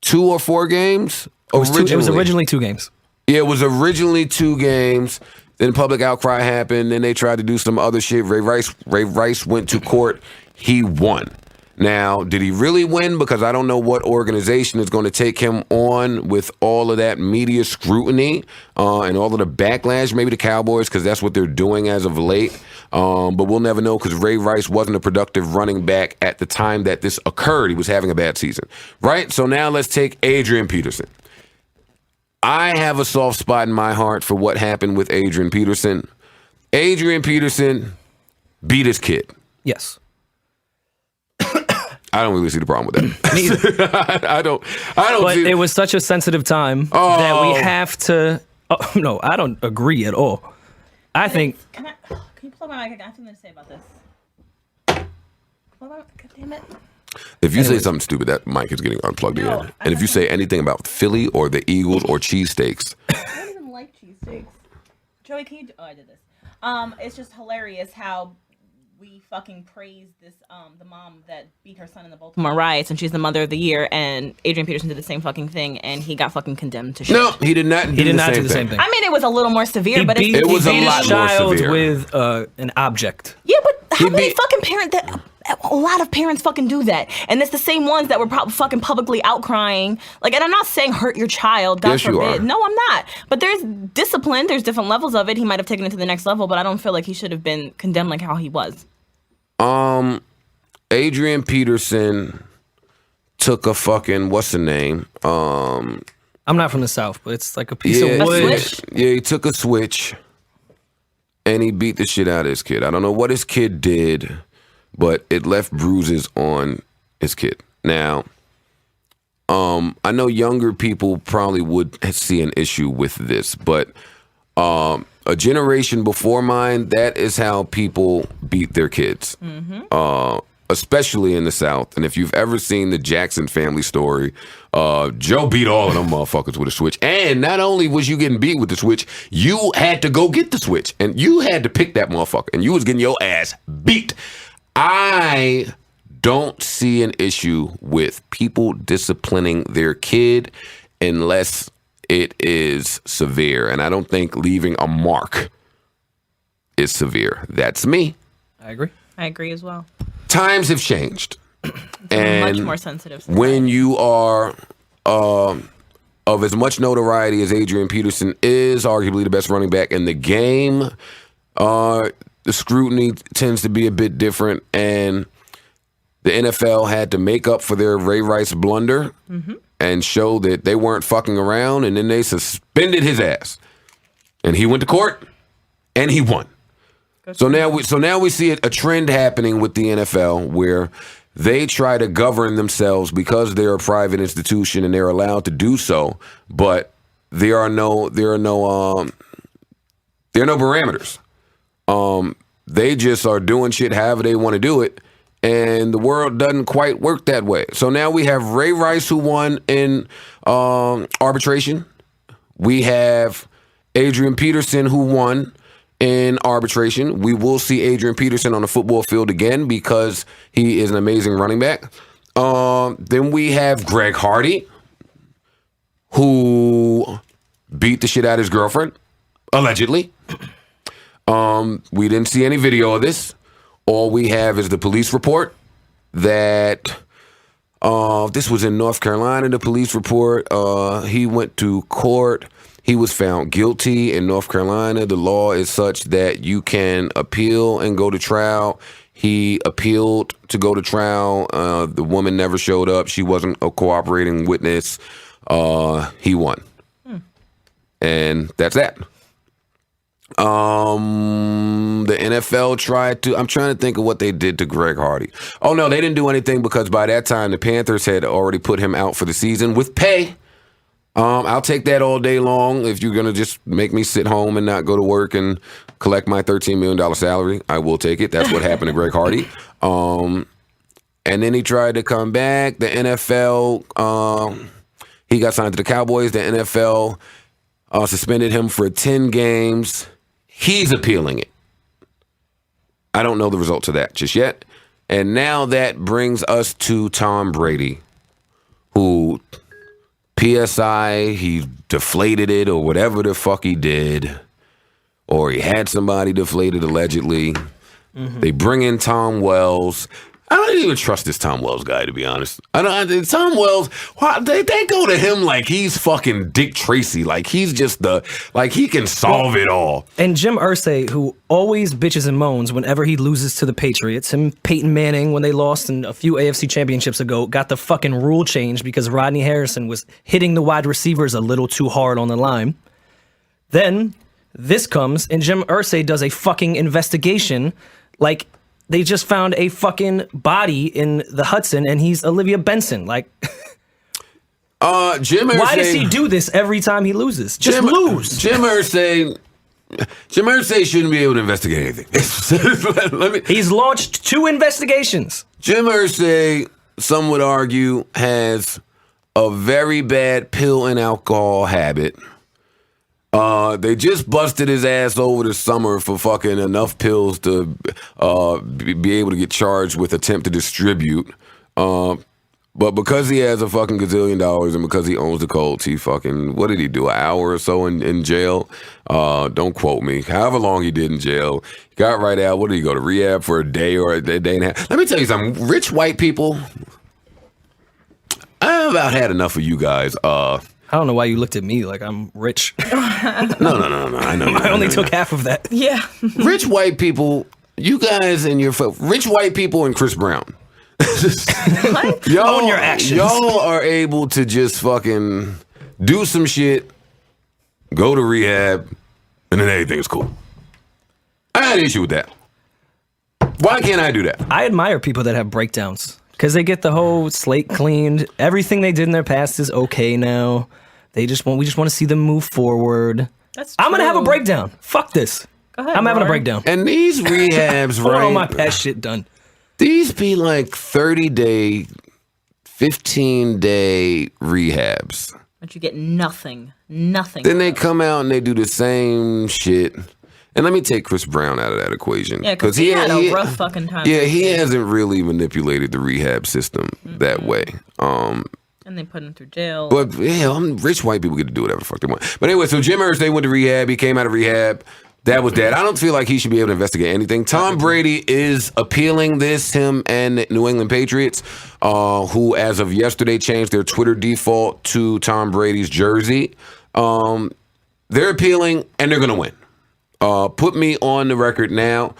2 or 4 games? It was originally 2 games. Yeah, it was originally 2 games. Then public outcry happened. Then they tried to do some other shit. Ray Rice went to court. He won. Now, did he really win? Because I don't know what organization is going to take him on with all of that media scrutiny and all of the backlash. Maybe the Cowboys, because that's what they're doing as of late. But we'll never know because Ray Rice wasn't a productive running back at the time that this occurred. He was having a bad season, right? So now let's take Adrian Peterson. I have a soft spot in my heart for what happened with Adrian Peterson. Adrian Peterson beat his kid. Yes. I don't really see the problem with that. Me either. I don't But see it was such a sensitive time that we have to. Oh, no, I don't agree at all. I think. Can you plug my mic? I got something to say about this. God damn it. If you say something stupid, that mic is getting unplugged No, again. And if you say anything about Philly or the Eagles or cheesesteaks, I don't even like cheesesteaks. Joey, can you? I did this. It's just hilarious how we fucking praise this the mom that beat her son in the Baltimore riots, and she's the mother of the year, and Adrian Peterson did the same fucking thing, and he got fucking condemned to shit. no, he did not. He did not do the same thing. I mean, it was a little more severe, He but beat, it's, It was he a beat lot his more child severe. with an object. yeah, but how He many beat- fucking parents that? A lot of parents fucking do that, and it's the same ones that were fucking publicly outcrying. Like, and I'm not saying hurt your child. God Yes, you forbid. are. No, I'm not. But there's discipline. There's different levels of it. He might have taken it to the next level, but I don't feel like he should have been condemned like how he was. Adrian Peterson took a fucking what's the name? I'm not from the South, but it's like a piece of A wood. switch? Yeah, he took a switch and he beat the shit out of his kid. I don't know what his kid did, but it left bruises on his kid. Now, I know younger people probably would see an issue with this, but a generation before mine, that is how people beat their kids. Especially in the South. And if you've ever seen the Jackson family story, Joe beat all of them motherfuckers with a switch. And not only was you getting beat with the switch, you had to go get the switch. And you had to pick that motherfucker. And you was getting your ass beat. I don't see an issue with people disciplining their kid unless it is severe. And I don't think leaving a mark is severe. That's me. I agree. I agree as well. Times have changed. And much more sensitive. When you are of as much notoriety as Adrian Peterson is, arguably the best running back in the game, the scrutiny tends to be a bit different, and the NFL had to make up for their Ray Rice blunder and show that they weren't fucking around, and then they suspended his ass. And he went to court, and he won. So now we see a trend happening with the NFL where they try to govern themselves because they're a private institution and they're allowed to do so, but there are no parameters. They just are doing shit however they want to do it, and the world doesn't quite work that way. So now we have Ray Rice, who won in arbitration. We have Adrian Peterson, who won in arbitration. We will see Adrian Peterson on the football field again because he is an amazing running back. Then we have Greg Hardy, who beat the shit out of his girlfriend, allegedly. We didn't see any video of this. All we have is the police report that this was in North Carolina, the police report. He went to court. He was found guilty in North Carolina. The law is such that you can appeal and go to trial. He appealed to go to trial. The woman never showed up. She wasn't a cooperating witness. He won. And that's that. The NFL tried to, I'm trying to think of what they did to Greg Hardy. Oh, no, they didn't do anything because by that time the Panthers had already put him out for the season with pay. I'll take that all day long. If you're going to just make me sit home and not go to work and collect my $13 million salary, I will take it. That's what happened to Greg Hardy. And then he tried to come back. The NFL, he got signed to the Cowboys. The NFL suspended him for 10 games. He's appealing it. I don't know the results of that just yet. And now that brings us to Tom Brady, who... PSI, he deflated it or whatever the fuck he did, or he had somebody deflated allegedly. They bring in Tom Wells. I don't even trust this Tom Wells guy, to be honest. Tom Wells, they go to him like he's fucking Dick Tracy, like he's just he can solve it all. And Jim Irsay, who always bitches and moans whenever he loses to the Patriots, him, Peyton Manning, when they lost in a few AFC championships ago, got the fucking rule changed because Rodney Harrison was hitting the wide receivers a little too hard on the line. Then this comes, and Jim Irsay does a fucking investigation like... They just found a fucking body in the Hudson, and he's Olivia Benson. Like, Jim Irsay, why does he do this every time he loses? Just lose. Jim Irsay shouldn't be able to investigate anything. He's launched 2 investigations. Jim Irsay, some would argue, has a very bad pill and alcohol habit. They just busted his ass over the summer for fucking enough pills to be able to get charged with attempt to distribute. But because he has a fucking gazillion dollars and because he owns the Colts, he fucking, what did he do, an hour or so in jail? Don't quote me. However long he did in jail. He got right out. What did he go to rehab for a day or a day and a half? Let me tell you something. Rich white people, I've about had enough of you guys. I don't know why you looked at me like I'm rich. No. I know. I only took half of that. Yeah. Rich white people, you guys and your rich white people and Chris Brown. What? Own your actions. Y'all are able to just fucking do some shit, go to rehab, and then everything's cool. I had an issue with that. Why can't I do that? I admire people that have breakdowns because they get the whole slate cleaned. Everything they did in their past is okay now. We just want to see them move forward. That's I'm gonna have a true. breakdown. Fuck this. Go ahead, I'm having a Rory. breakdown. And these rehabs, I want all my right? past shit done. These be like 30-day, 15-day rehabs. But you get nothing. Nothing. Then they come out and they do the same shit. And let me take Chris Brown out of that equation. Yeah, because he had a rough fucking time. Yeah, he hasn't really manipulated the rehab system that way. And they put him through jail. But yeah, rich white people get to do whatever the fuck they want. But anyway, so Jim Irsay went to rehab. He came out of rehab. That was that. I don't feel like he should be able to investigate anything. Tom Brady is appealing this, him and New England Patriots, who as of yesterday changed their Twitter default to Tom Brady's jersey. They're appealing, and they're going to win. Put me on the record now.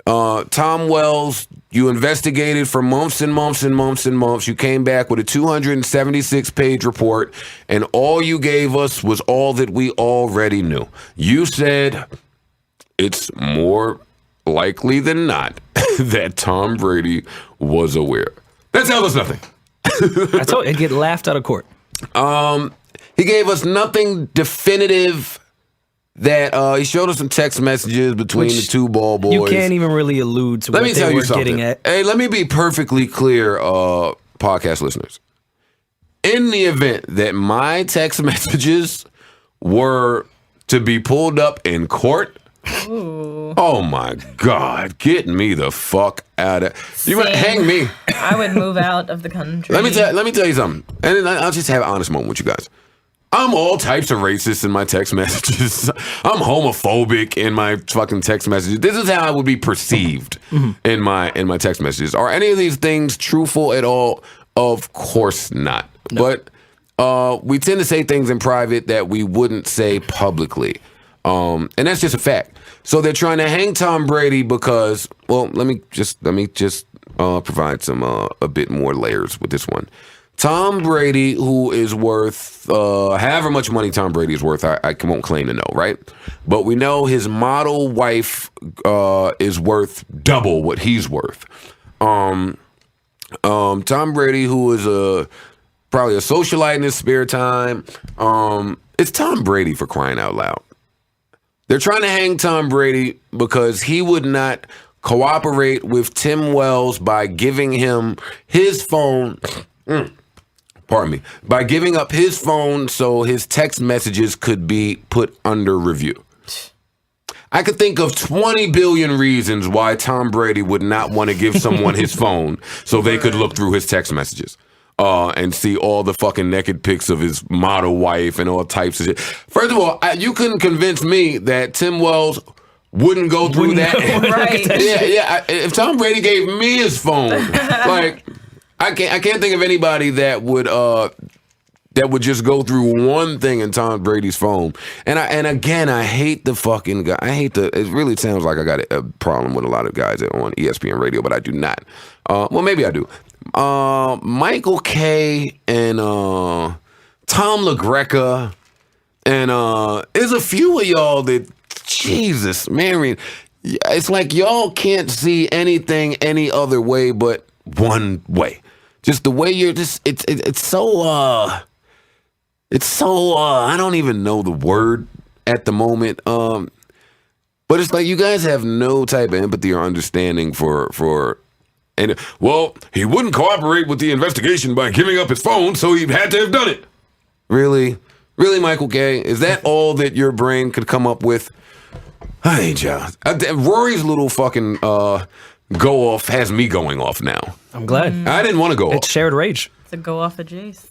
Tom Wells, you investigated for months and months and months and months. You came back with a 276-page report, and all you gave us was all that we already knew. You said it's more likely than not that Tom Brady was aware. That tells us nothing. I told you, I'd get laughed out of court. He gave us nothing definitive. That he showed us some text messages between the two ball boys. You can't even really allude to what they were getting at. Hey, let me be perfectly clear, podcast listeners. In the event that my text messages were to be pulled up in court, oh my God, get me the fuck out of... You might hang me. I would move out of the country. Let me tell you something. And then I'll just have an honest moment with you guys. I'm all types of racist in my text messages. I'm homophobic in my fucking text messages. This is how I would be perceived in my text messages. Are any of these things truthful at all? Of course not. No. But we tend to say things in private that we wouldn't say publicly. And that's just a fact. So they're trying to hang Tom Brady because, well, let me just provide some a bit more layers with this one. Tom Brady, who is worth however much money Tom Brady is worth, I won't claim to know, right? But we know his model wife is worth double what he's worth. Tom Brady, who is probably a socialite in his spare time, it's Tom Brady, for crying out loud. They're trying to hang Tom Brady because he would not cooperate with Tim Wells by giving him his phone. Pardon me, by giving up his phone so his text messages could be put under review. I could think of 20 billion reasons why Tom Brady would not want to give someone his phone so they could look through his text messages and see all the fucking naked pics of his model wife and all types of shit. First of all, you couldn't convince me that Tim Wells wouldn't go through that. Right. Yeah. If Tom Brady gave me his phone, like... I can't think of anybody that would just go through one thing in Tom Brady's phone. And again, I hate the fucking guy. It really sounds like I got a problem with a lot of guys on ESPN radio, but I do not. Well, maybe I do. Michael K. and Tom LaGreca and there's a few of y'all that, Jesus, Mary, it's like y'all can't see anything any other way but one way. Just the way you're just, it's so, I don't even know the word at the moment. But it's like you guys have no type of empathy or understanding for, and well, he wouldn't cooperate with the investigation by giving up his phone, so he had to have done it. Really, Michael K? Is that all that your brain could come up with? I hate y'all. Rory's little fucking go off has me going off now. I'm glad. I didn't want to go off. It's shared rage. To go off of Jace.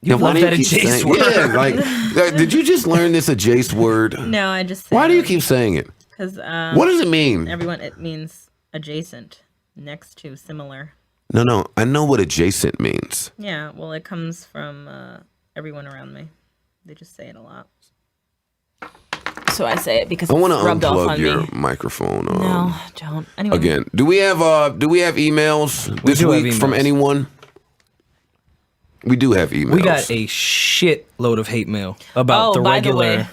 You love that Jace word. Yeah, like, did you just learn this a Jace word? No, I just said. Why do you keep saying it? Because what does it mean? It means adjacent, next to, similar. No, I know what adjacent means. Yeah, well, it comes from everyone around me. They just say it a lot. So I say it because I want to rubbed off unplug on your me. microphone. No, don't. Anyway. Again, do we have emails this week from anyone? We do have emails. We got a shitload of hate mail about the by regular the way.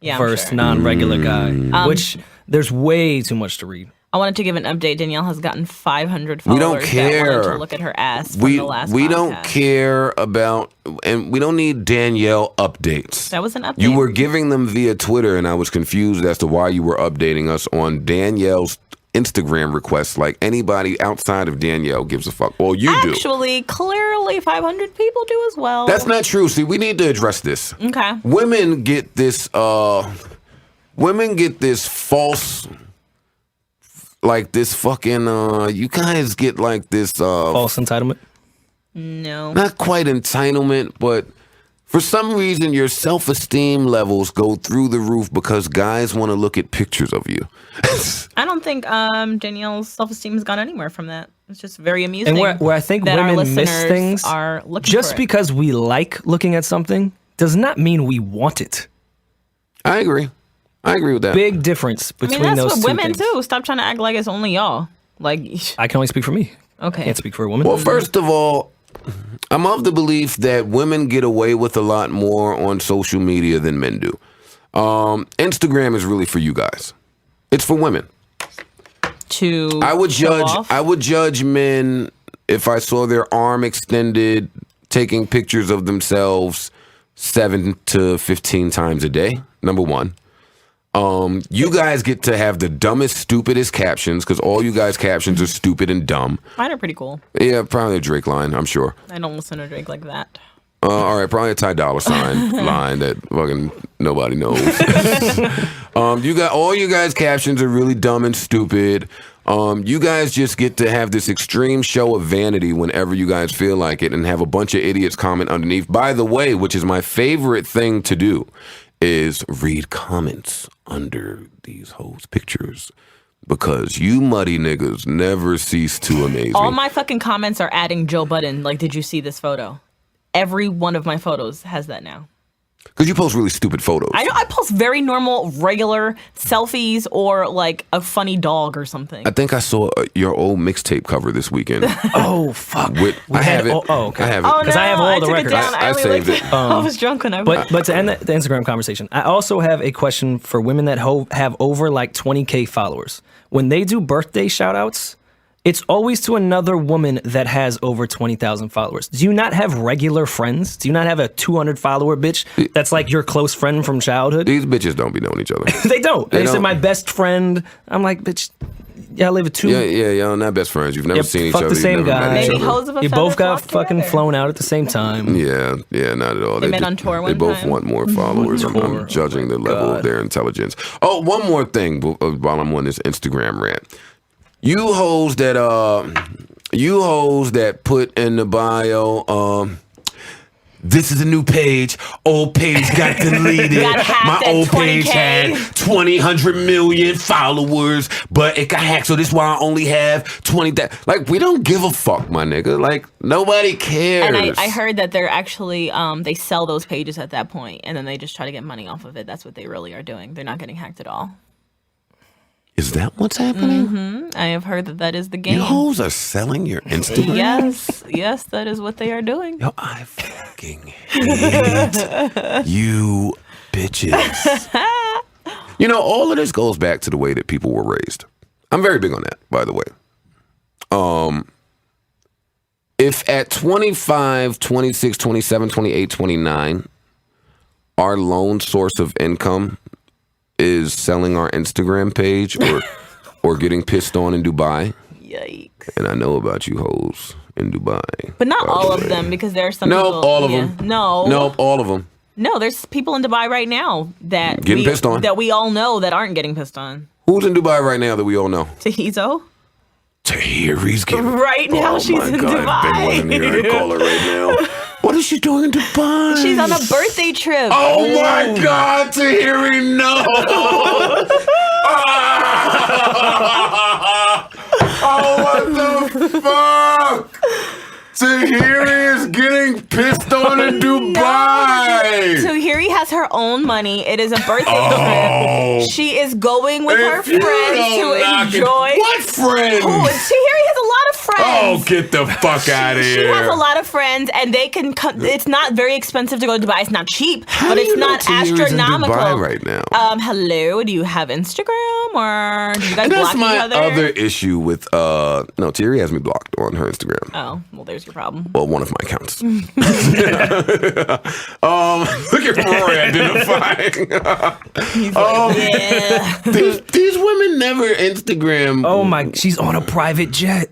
Yeah, versus sure. non-regular guy, which there's way too much to read. I wanted to give an update. Danielle has gotten 500 followers. We don't care. That wanted to look at her ass from the last we podcast. don't care about, and we don't need Danielle updates. That was an update. You were giving them via Twitter, and I was confused as to why you were updating us on Danielle's Instagram requests. Like anybody outside of Danielle gives a fuck. Well, you do. Actually, clearly 500 people do as well. That's not true. See, we need to address this. Okay. Women get this women get this false, like this fucking, you guys get like this. False entitlement? No. Not quite entitlement, but for some reason your self-esteem levels go through the roof because guys want to look at pictures of you. I don't think Danielle's self-esteem has gone anywhere from that. It's just very amusing. And where I think that our women miss listeners things, are looking just for it. because we like looking at something does not mean we want it. I agree with that. Big difference I between mean, that's those what two women things. too. Stop trying to act like it's only y'all. Like, I can only speak for me. okay. I can't speak for a woman. Well, first of all, I'm of the belief that women get away with a lot more on social media than men do. Instagram is really for you guys. It's for women. I would judge men if I saw their arm extended, taking pictures of themselves 7 to 15 times a day. Number one. You guys get to have the dumbest, stupidest captions because all you guys' captions are stupid and dumb. Mine are pretty cool. Yeah, probably a Drake line, I'm sure. I don't listen to Drake like that. All right, probably a Ty Dolla Sign line that fucking nobody knows. You got all you guys' captions are really dumb and stupid. You guys just get to have this extreme show of vanity whenever you guys feel like it and have a bunch of idiots comment underneath. By the way, which is my favorite thing to do, is read comments under these hoes' pictures. Because you muddy niggas never cease to amaze All me. my fucking comments are adding Joe Budden. Like, did you see this photo? Every one of my photos has that now. Because you post really stupid photos. I know I post very normal, regular selfies or like a funny dog or something. I think I saw your old mixtape cover this weekend. Oh, fuck. I have it. Okay. I have it. Oh no, Because I have all the took records. it down. I only saved looked it. at- I was drunk when I But to end the Instagram conversation, I also have a question for women that have over like 20K followers. When they do birthday shout outs, it's always to another woman that has over 20,000 followers. Do you not have regular friends? Do you not have a 200 follower bitch that's like your close friend from childhood? These bitches don't be knowing each other. They don't. They They said don't. my best friend. I'm like, bitch, y'all live with two. Yeah, y'all not best friends. You've never Yeah, seen each fuck other. the You've same never met guy. each Maybe other. hoes of a You feather both got flock fucking together. flown out at the same time. Yeah, not at all. They met on tour one They both time. want more followers. I'm Tour. judging the level of their intelligence. Oh, one more thing while I'm on this Instagram rant. You hoes that put in the bio, this is a new page. Old page got deleted. Got hacked My at old page 20K. had 100 million followers, but it got hacked, so this is why I only have 20. Like, we don't give a fuck, my nigga. Like, nobody cares. And I heard that they're actually they sell those pages at that point, and then they just try to get money off of it. That's what they really are doing. They're not getting hacked at all. Is that what's happening? I have heard that is the game. You hoes are selling your Instagram? Yes, that is what they are doing. Yo, I fucking hate you bitches. You know, all of this goes back to the way that people were raised. I'm very big on that, by the way. If at 25, 26, 27, 28, 29, our lone source of income is selling our Instagram page or getting pissed on in Dubai, Yikes. and I know about you hoes in Dubai. But not by all the of way. them, because there are some Nope, people. all of yeah. them. No. Nope, all of them. No, there's people in Dubai right now that Getting pissed on. that we all know that aren't getting pissed on. Who's in Dubai right now that we all know? Tahizo? Tahiri's getting... Right now, Oh she's my in God, if Ben wasn't here, I'd Dubai. call her right now. What is she doing in Dubai? She's on a birthday trip. Oh my God, Tahiri, no! Oh, what the fuck? Tahiri is getting pissed on in Dubai. Tahiri has her own money. It is a birthday Oh. trip. She is going with her If you friends don't to knock it- enjoy. What friends? Oh, Tahiri has a lot of Oh, friends. get the fuck out of She here. has a lot of friends, and they can come. It's not very expensive to go to Dubai. It's not cheap, but do it's you know not Tahiri's in astronomical. Dubai right now? Hello. Do you have Instagram, or do you guys That's block my each other? other issue with no, Tahiri has me blocked on her Instagram. Oh, well, there's your problem. Well, one of my accounts. Look at Rory identifying. Yeah. These women never Instagram. Oh my, she's on a private jet.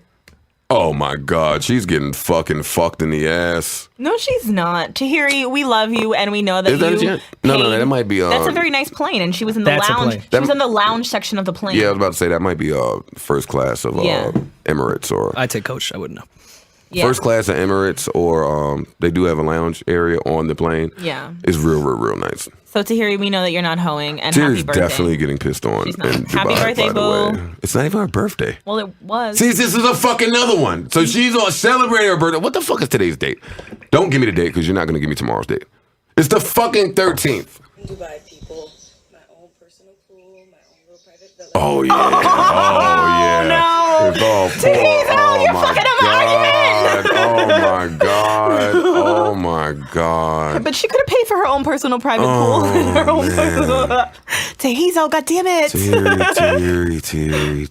Oh my God, she's getting fucking fucked in the ass. No, she's not. Tahiri, we love you, and we know that Is that you. a jet? No, that might be. That's a very nice plane, and she was in the That's a lounge. plane. She was in the lounge section of the plane. Yeah, I was about to say that might be first class of Yeah. Emirates or I take coach. I wouldn't know. Yeah. first class of Emirates, or they do have a lounge area on the plane. Yeah. It's real nice. So Tahiri, we know that you're not hoeing, and Tahiri's happy birthday. definitely getting pissed on. She's not. In Happy Dubai, birthday, by the boo. way. It's not even her birthday. Well, it was. See, this is a fucking another one. So she's on celebrating her birthday. What the fuck is today's date? Don't give me the date because you're not going to give me tomorrow's date. It's the fucking 13th. Dubai people, my own personal pool, my own little private villa. Oh yeah. Oh yeah. no. It's all Tahiri's out. You're fucking up an argument. Oh my God. Oh my God. But she could have paid for her own personal private pool. And her own personal. Tahizo, goddammit. Teary.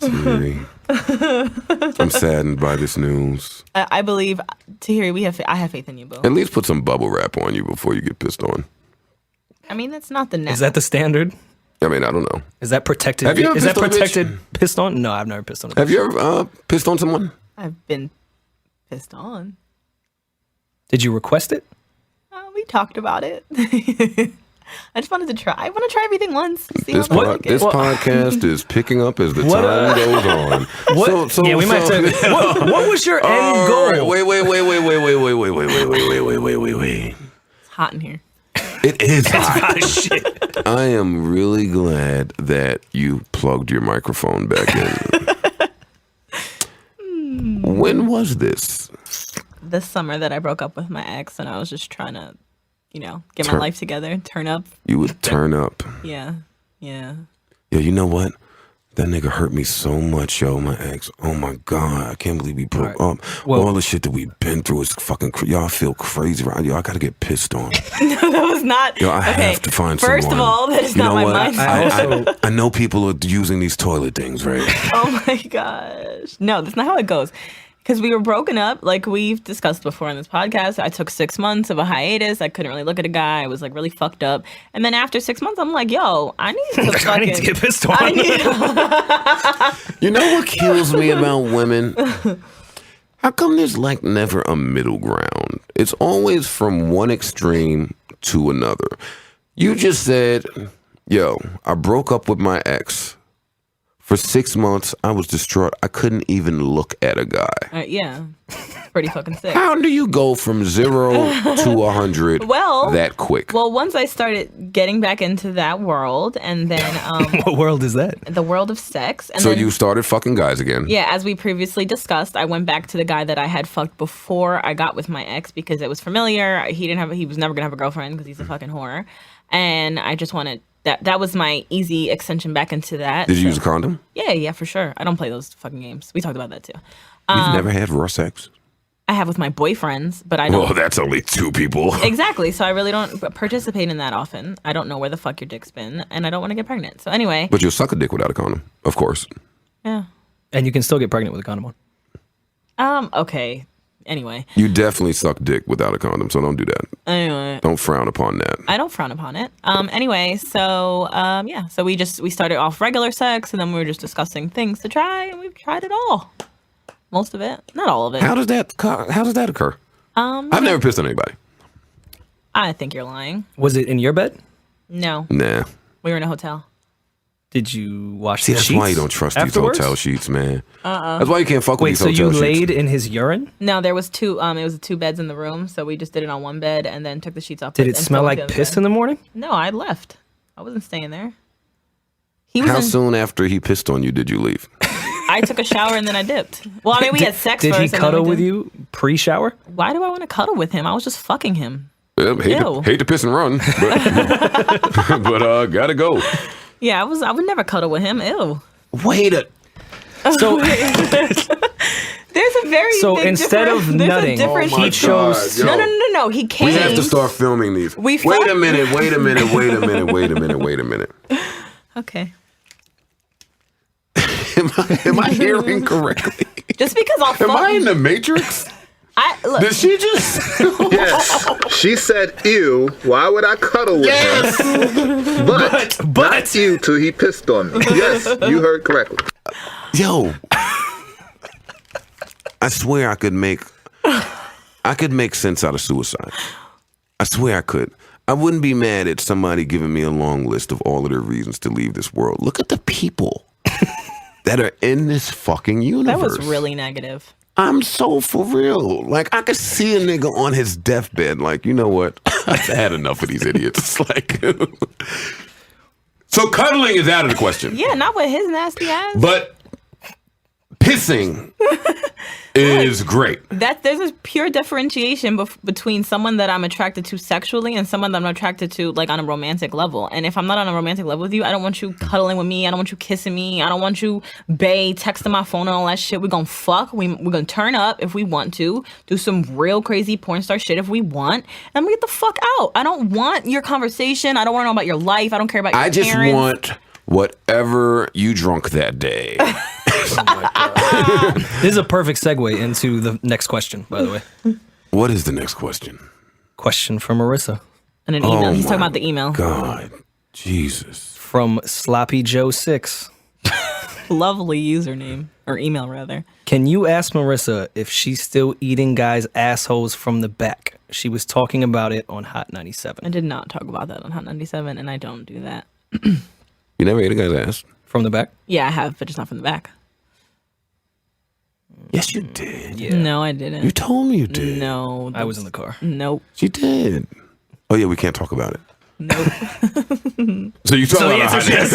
I'm saddened by this news. I believe, Tahiri, I have faith in you, boo. At least put some bubble wrap on you before you get pissed on. I mean, that's not the next. Is that the standard? I mean, I don't know. Is that protected? Have you ever Is that pissed on a bitch? protected? Pissed on? No, I've never pissed on a bitch. Have you ever pissed on someone? I've been pissed on. Did you request it? We talked about it. I just wanted to try. I want to try everything once. See This, how I like it. podcast is picking up as the What, time goes on. What? Yeah, we might say. What was your end goal? Right, wait. It's hot in here. It is hot. Shit. I am really glad that you plugged your microphone back in. When was this? This summer that I broke up with my ex, and I was just trying to, get my life together, turn up. You would turn up. Yeah. Yeah, you know what? That nigga hurt me so much, yo, my ex. Oh my God, I can't believe we broke up. Well, all the shit that we've been through is fucking y'all feel crazy, right? Yo, I gotta get pissed on. That was not. Yo, I have to find First someone. of all, that is You not know my what? mindset. I know people are using these toilet things, right? Oh my gosh. No, that's not how it goes. Because we were broken up, like we've discussed before in this podcast. I took 6 months of a hiatus. I couldn't really look at a guy. I was like really fucked up. And then after 6 months, I'm like, yo, I need to fucking... I need to get pissed on. You know what kills me about women? How come there's like never a middle ground? It's always from one extreme to another. You just said, yo, I broke up with my ex. For 6 months, I was distraught. I couldn't even look at a guy. Yeah. Pretty fucking sick. How do you go from 0 to 100 that quick? Well, once I started getting back into that world, and then What world is that? the world of sex. And So then, you started fucking guys again. Yeah, as we previously discussed, I went back to the guy that I had fucked before I got with my ex because it was familiar. He was never gonna have a girlfriend because he's a fucking whore, and I just wanted that was my easy extension back into that. Did you use a condom? Yeah, for sure. I don't play those fucking games. We talked about that too. You've never had raw sex? I have with my boyfriends, but I don't. Well, that's only 2 people. Exactly. So I really don't participate in that often. I don't know where the fuck your dick's been, and I don't want to get pregnant. So anyway. But you'll suck a dick without a condom, of course. Yeah. And you can still get pregnant with a condom on. Okay. Anyway. You definitely suck dick without a condom, so don't do that. Anyway. Don't frown upon that. I don't frown upon it. Anyway, so yeah. So we started off regular sex, and then we were just discussing things to try, and we've tried it all. Most of it. Not all of it. How does that occur? I've never pissed on anybody. I think you're lying. Was it in your bed? No. Nah. We were in a hotel. Did you wash See, the that's sheets why you don't trust afterwards? these hotel sheets, man. That's why you can't fuck with Wait, these so hotel you sheets. laid in his urine? No, there was two. It was 2 beds in the room, so we just did it on one bed and then took the sheets off. Did it smell like piss in the morning? No, I left. I wasn't staying there. How soon after he pissed on you did you leave? I took a shower and then I dipped. Well, I mean, we had sex Did first. he and then cuddle we with you pre-shower? Why do I want to cuddle with him? I was just fucking him. Hate to piss and run, but, but gotta go. Yeah, I would never cuddle with him. Ew. Wait a... So, There's a very so big instead difference. of There's a nutting, difference. Oh my he chose... God, yo. No. He came. We have to start filming these. We wait a minute. Okay. Am I hearing correctly? Just because I'll fuck. Am I in the Matrix? Look, Did she just... Yes. She said, ew, why would I cuddle with him? But not you till he pissed on me. Yes, you heard correctly. Yo. I swear I could make sense out of suicide. I swear I could. I wouldn't be mad at somebody giving me a long list of all of their reasons to leave this world. Look at the people that are in this fucking universe. That was really negative. I'm so for real. Like, I could see a nigga on his deathbed, like, you know what? I've had enough of these idiots. Like, so cuddling is out of the question. Yeah, not with his nasty ass. But pissing is great. There's a pure differentiation between someone that I'm attracted to sexually and someone that I'm attracted to like on a romantic level. And if I'm not on a romantic level with you, I don't want you cuddling with me. I don't want you kissing me. I don't want you texting my phone and all that shit. We're gonna fuck. We're gonna turn up if we want to. Do some real crazy porn star shit if we want. And we get the fuck out. I don't want your conversation. I don't want to know about your life. I don't care about your parents. I just want whatever you drunk that day. This is a perfect segue into the next question, by the way. What is the next question? Question from Marissa. And an email. He's talking about the email. God, Jesus. From Sloppy Joe 6. Lovely username. Or email, rather. Can you ask Marissa if she's still eating guys' assholes from the back? She was talking about it on Hot 97. I did not talk about that on Hot 97, and I don't do that. You never ate a guy's ass? From the back? Yeah, I have, but just not from the back. Yes, you did. Yeah. No, I didn't. You told me you did. No. I was in the car. Nope. She did. Oh, yeah, we can't talk about it. Nope. So you talk So the about answer is yes.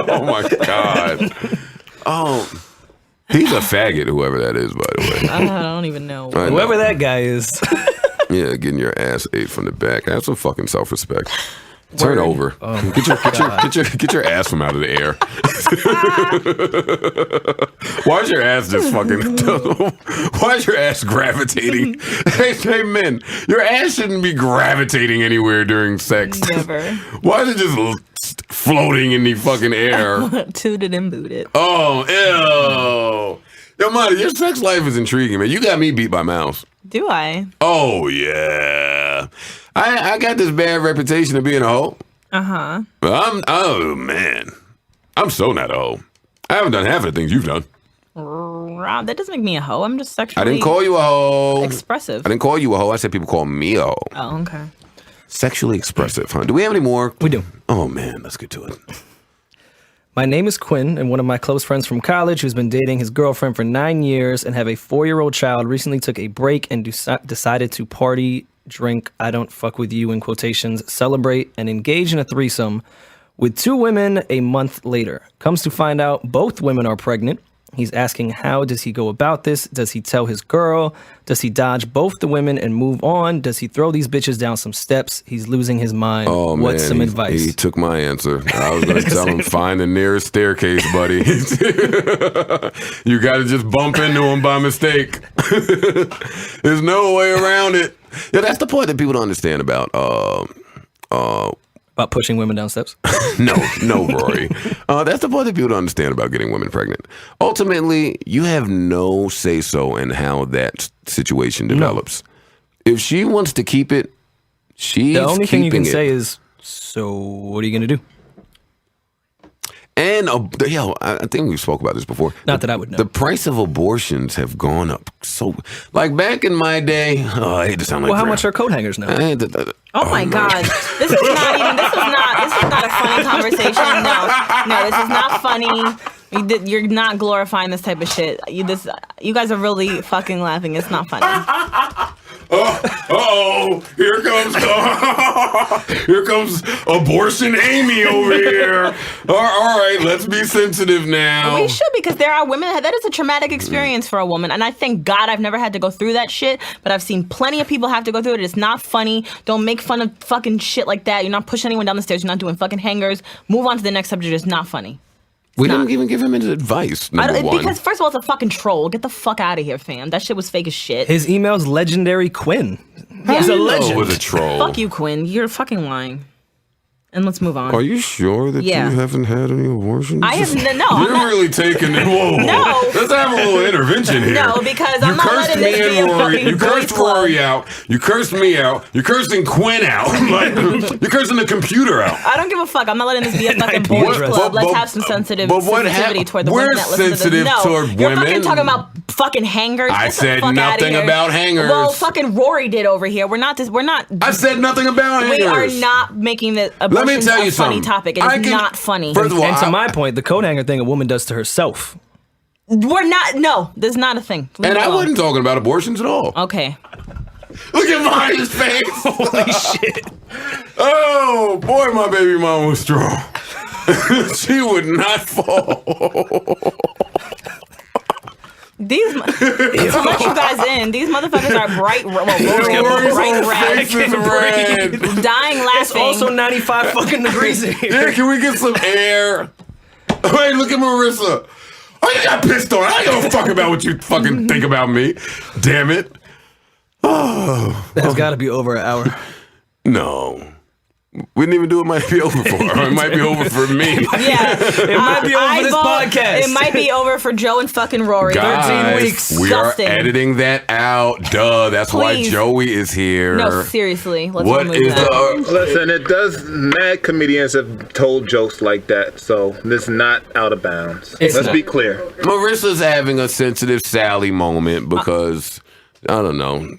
Oh, my God. Oh, he's a faggot, whoever that is, by the way. I don't even know. I know. Whoever that guy is. Yeah, getting your ass ate from the back. Have some fucking self-respect. Turn Word. over. Get your ass from out of the air. Why is your ass just fucking? Why is your ass gravitating? Hey men, your ass shouldn't be gravitating anywhere during sex. Never. Why is it just floating in the fucking air? Tooted and booted. Oh, ew. Yo, Monty, your sex life is intriguing, man. You got me beat by mouse. Do I? Oh, yeah. I got this bad reputation of being a hoe. Uh-huh. Oh, man. I'm so not a hoe. I haven't done half of the things you've done. Rob, that doesn't make me a hoe. I'm just sexually I didn't call you a hoe. expressive. I didn't call you a hoe. I said people call me a hoe. Oh, okay. Sexually expressive, huh? Do we have any more? We do. Oh, man. Let's get to it. My name is Quinn, and one of my close friends from college who's been dating his girlfriend for 9 years and have a 4-year-old child recently took a break and decided to party, drink, I don't fuck with you in quotations, celebrate, and engage in a threesome with 2 women a month later. Comes to find out both women are pregnant. He's asking how does he go about this? Does he tell his girl? Does he dodge both the women and move on? Does he throw these bitches down some steps? He's losing his mind. Oh, What's man, some advice? He took my answer. I was going to tell him, find the nearest staircase, buddy. You got to just bump into him by mistake. There's no way around it. Yeah, that's the part that people don't understand about About pushing women down steps? No, Rory. That's the part that people don't understand about getting women pregnant. Ultimately, you have no say-so in how that situation develops. If she wants to keep it, she's The only thing you can keeping it. say is, so what are you going to do? And, I think we spoke about this before. Not that I would know. The price of abortions have gone up so... Like, back in my day... Oh, I hate to sound like... Well, how much are coat hangers now? Oh my God. This is not a funny conversation. No, this is not funny. You're not glorifying this type of shit. You guys are really fucking laughing. It's not funny. Here comes abortion Amy over here. All right, let's be sensitive now. We should, because there are women that is a traumatic experience for a woman, and I thank God I've never had to go through that shit. But I've seen plenty of people have to go through it. It's not funny. Don't make fun of fucking shit like that. You're not pushing anyone down the stairs. You're not doing fucking hangers. Move on to the next subject. It's not funny. We didn't even give him any advice. Number one. Because first of all, it's a fucking troll. Get the fuck out of here, fam. That shit was fake as shit. His email's legendary Quinn. How He's do a you know legend. it was a troll. Fuck you, Quinn. You're fucking lying. And let's move on. Are you sure that Yeah. you haven't had any abortions? I have no. You're I'm not, really taking it. Whoa. No. Let's have a little intervention here. No, because you I'm not cursed letting me this be and a Rory. fucking You cursed boys club. Rory out. You cursed me out. You're cursing Quinn out. Like, you're cursing the computer out. I don't give a fuck. I'm not letting this be a fucking IP boys address. club. Let's But- have some sensitivity toward the we're women that listen to sensitive this. No, toward you're women. fucking talking about fucking hangers. I Get the said fuck outta nothing here. about hangers. Well, fucking Rory did over here. We're not. I said nothing about We are hangers. not making the Let me abortion tell a you funny something. topic. It is not funny. First of all, And to my point, the coat hanger thing a woman does to herself. We're not. No, there's not a thing. Leave and it I alone. wasn't talking about abortions at all. Okay. Look at Maya's face. Holy shit. Oh, boy, my baby mama was strong. She would not fall. These, to let you guys in, these motherfuckers are bright, Rory's bright whole red, face is red. dying laughing. It's also 95 fucking degrees in here. Yeah, can we get some air? Hey, look at Marisa. Oh, you got pissed on. I don't give a fuck about what you fucking think about me. Damn it. That's got to be over an hour. No. We didn't even do it might be over for her. It might be over for me. Yeah, It might be over for this podcast. It might be over for Joe and fucking Rory. Guys, 13 weeks. we are Disgusting. editing that out. Duh. That's why Please. Joey is here. No, seriously. Let's What remove is that. Listen, it does. Mad comedians have told jokes like that, so this is not out of bounds. It's Let's not. be clear. Marissa's having a sensitive Sally moment because, I don't know.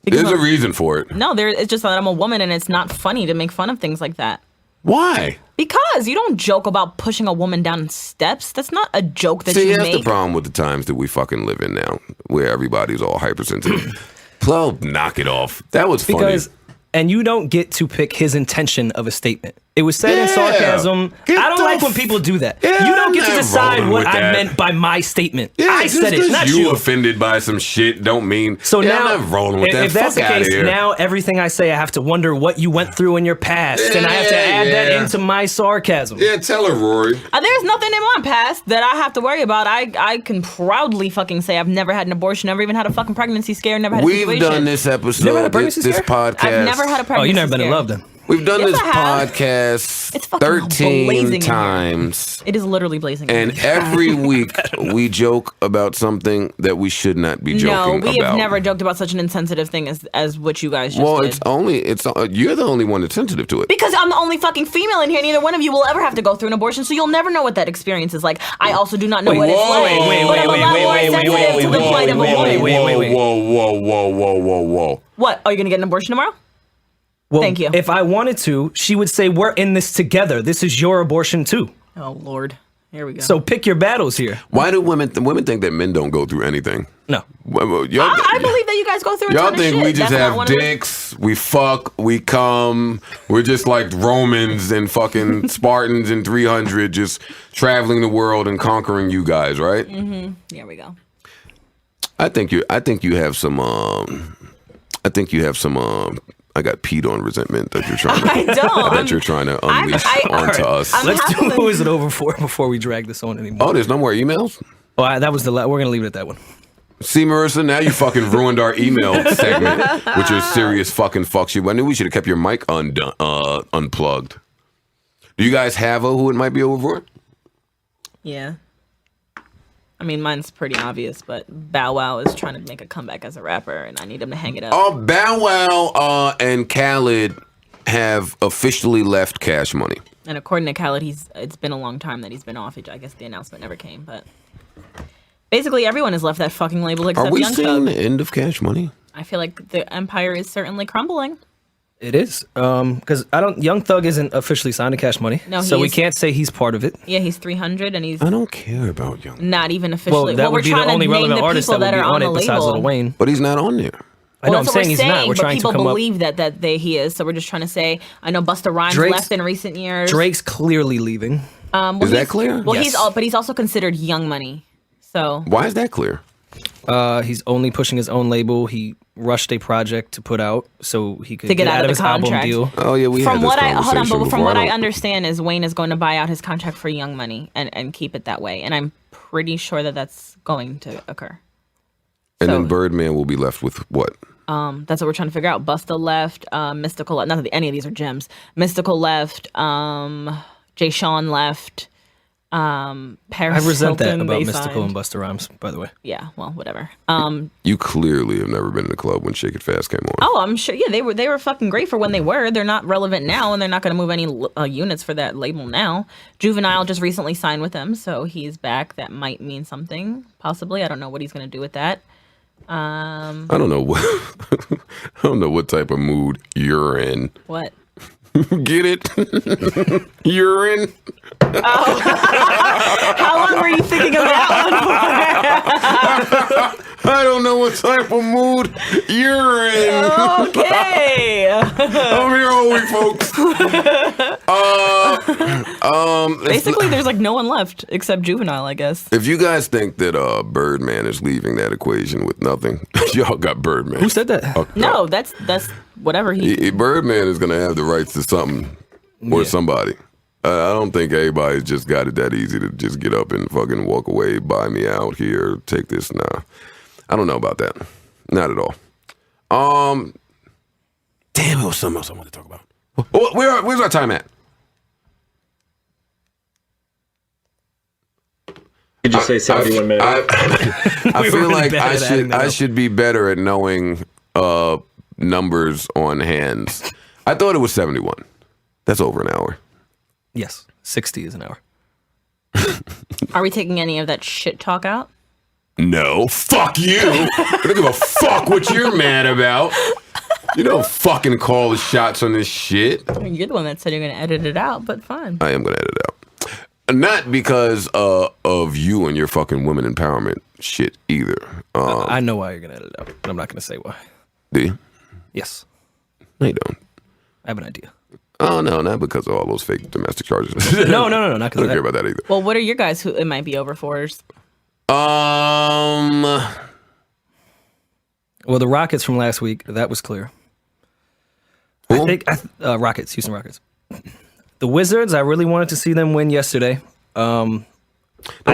Because There's a I'm- reason for it. No, it's just that I'm a woman and it's not funny to make fun of things like that. Why? Because you don't joke about pushing a woman down steps. That's not a joke that See, you that's the make. problem with the times that we fucking live in now, where everybody's all hypersensitive. Well, knock it off. That was funny. Because, and you don't get to pick his intention of a statement. It was said in Yeah. sarcasm. Get I don't the like when people do that. Yeah, you don't get I'm to not decide rolling what with I that. meant by my statement. Yeah, I just said it, 'cause not you you. offended by some shit don't mean. So yeah, now, I'm not rolling with that. if that's the Fuck outta case, here. now everything I say, I have to wonder what you went through in your past, and I have to add that Yeah. into my sarcasm. Yeah, tell her, Rory. There's nothing in my past that I have to worry about. I can proudly fucking say I've never had an abortion, never even had a fucking pregnancy scare, never had a We've situation. done this episode, Never had a pregnancy this scare? podcast. I've never had a pregnancy Oh, you never been scare. in love then? We've done Yes, this I have. podcast It's fucking blazing 13 in here. times. It is literally blazing. And every week we joke about something that we should not be joking no, about. we have never joked about such an insensitive thing as what you guys just Well, did. you're the only one that's sensitive to it. Because I'm the only fucking female in here. Neither one of you will ever have to go through an abortion, so you'll never know what that experience is like. I also do not know what it's whoa, like. wait, but I'm a lot more sensitive to the plight of a woman. Whoa. What? Are you gonna get an abortion tomorrow? Well, Thank you. If I wanted to, she would say, "We're in this together. This is your abortion too." Oh Lord, here we go. So pick your battles here. Why do women think that men don't go through anything? No. Y'all, I believe that you guys go through a y'all ton of think shit. we just That's not have one of the- dicks, we fuck, we come, we're just like Romans and fucking Spartans in 300 just traveling the world and conquering you guys, right? Here we go. I think you have some I got peed on resentment that you're trying to I don't. that you're trying to unleash onto us. Let's do happily- who is it over for before we drag this on anymore. Oh, there's no more emails? That was we're gonna leave it at that one. See, Marissa, now you fucking ruined our email segment with your serious fucking fuck shit. I knew we should have kept your mic unplugged. Do you guys have who it might be over for? Yeah. I mean, mine's pretty obvious, but Bow Wow is trying to make a comeback as a rapper, and I need him to hang it up. Oh, Bow Wow and Khaled have officially left Cash Money. And according to Khaled, it's been a long time that he's been off. I guess the announcement never came, but basically everyone has left that fucking label except Are we Young seeing Thug. the end of Cash Money? I feel like the empire is certainly crumbling. It is because Young Thug isn't officially signed to Cash Money, No, so he we is- can't say he's part of it. Yeah, he's 300, and he's I don't care about Young. not even officially. Well, that we're would be the trying only to name relevant the artist people that would be are on the it besides label. Lil Wayne. But he's not on there. I know Well, I'm that's what saying he's not. We're but trying to people come up. believe that he is. So we're just trying to say. I know Busta Rhymes Drake's- left in recent years. Drake's clearly leaving. Well, Is that he's- clear? Well, Yes. but he's also considered Young Money. So Why is that clear? He's only pushing his own label. He rushed a project to put out so he could To get out of of the his album contract. deal. Oh yeah, we had from this what I conversation but from before. what I don't- understand is Wayne is going to buy out his contract for Young Money and keep it that way. And I'm pretty sure that that's going to occur. And so- then Birdman will be left with what? That's what we're trying to figure out. Busta left. Mystical. None of any of these are gems. Mystical left. Jay Sean left. Paris I resent that Hilton, about they Mystical signed. and Busta Rhymes, by the way. Yeah, well, whatever. You clearly have never been in the club when Shake It Fast came on. Oh, I'm sure. Yeah, they were fucking great for when they were. They're not relevant now, and they're not going to move any units for that label now. Juvenile just recently signed with them, so he's back. That might mean something, possibly. I don't know what he's going to do with that. I don't know what I don't know what type of mood you're in. What? Get it? Urine. How long were you thinking of that one for? I don't know what type of mood you're in. Okay. I'm here all week, folks. Basically, there's like no one left except Juvenile, I guess. If you guys think that Birdman is leaving that equation with nothing, y'all got Birdman. Who said that? No, that's whatever he. Birdman is going to have the rights to something or somebody. I don't think anybody's just got it that easy to just get up and fucking walk away, buy me out here, take this. Nah, I don't know about that. Not at all. Damn, it was something else I wanted to talk about. Where's our time at? You just say 71 minutes. I We feel were really like bad at adding that I up. should be better at knowing numbers on hands. I thought it was 71. That's over an hour. Yes, 60 is an hour. Are we taking any of that shit talk out? No, fuck you. I don't give a fuck what you're mad about. You don't fucking call the shots on this shit. You're the one that said you're going to edit it out, but fine. I am going to edit it out. Not because of you and your fucking women empowerment shit either. I know why you're going to edit it out, but I'm not going to say why. Do you? Yes, No, you don't. I have an idea. Oh, no, not because of all those fake domestic charges. No, not I because don't of care that. about that either. Well, what are your guys who it might be over for? Well, the Rockets from last week, that was clear. Who? I think Rockets, Houston Rockets. The Wizards, I really wanted to see them win yesterday. I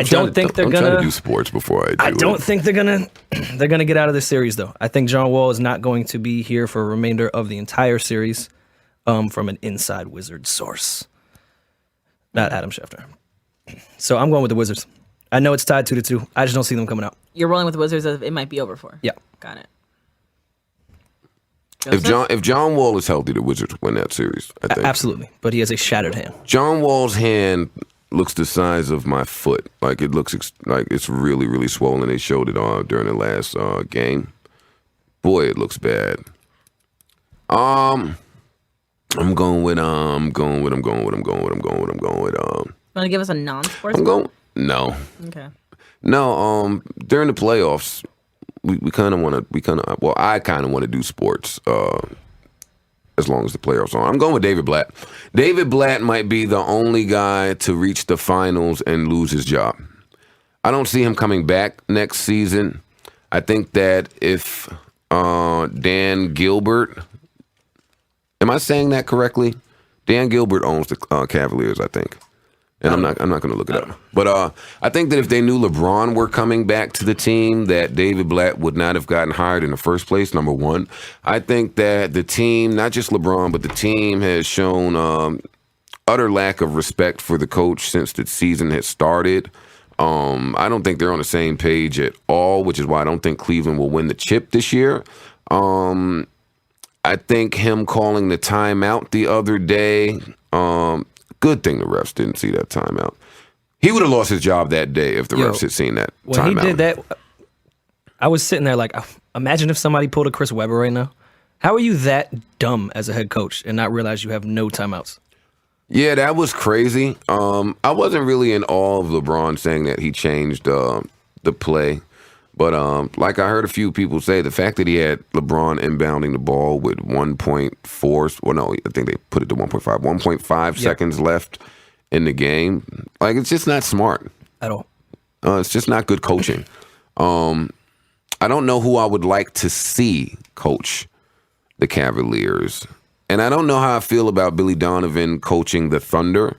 don't think they're I'm trying to gonna do sports before I do I don't it. think they're gonna get out of this series though. I think John Wall is not going to be here for a remainder of the entire series, from an inside Wizard source. Not Adam Schefter. So I'm going with the Wizards. I know it's tied 2-2. I just don't see them coming out. You're rolling with the Wizards as it might be over for. Yeah. Got it. If John Wall is healthy, the Wizards win that series, I think. Absolutely. But he has a shattered hand. John Wall's hand looks the size of my foot. Like it looks like it's really, really swollen. They showed it during the last game. Boy, it looks bad. I'm going with Want to give us a non-sports? no. Okay. No, during the playoffs, I kind of want to do sports as long as the playoffs are on. I'm going with David Blatt. David Blatt might be the only guy to reach the finals and lose his job. I don't see him coming back next season. I think that if Dan Gilbert, am I saying that correctly? Dan Gilbert owns the Cavaliers, I think. And I'm not going to look it up. But I think that if they knew LeBron were coming back to the team, that David Blatt would not have gotten hired in the first place, number one. I think that the team, not just LeBron, but the team has shown utter lack of respect for the coach since the season has started. I don't think they're on the same page at all, which is why I don't think Cleveland will win the chip this year. I think him calling the timeout the other day, good thing the refs didn't see that timeout. He would have lost his job that day if the refs had seen that When timeout. he did that, I was sitting there like, imagine if somebody pulled a Chris Webber right now. How are you that dumb as a head coach and not realize you have no timeouts? Yeah, that was crazy. I wasn't really in awe of LeBron saying that he changed the play. But like I heard a few people say, the fact that he had LeBron inbounding the ball with 1.4, well, no, I think they put it to 1.5 seconds left in the game. Like, it's just not smart. At all. It's just not good coaching. I don't know who I would like to see coach the Cavaliers. And I don't know how I feel about Billy Donovan coaching the Thunder.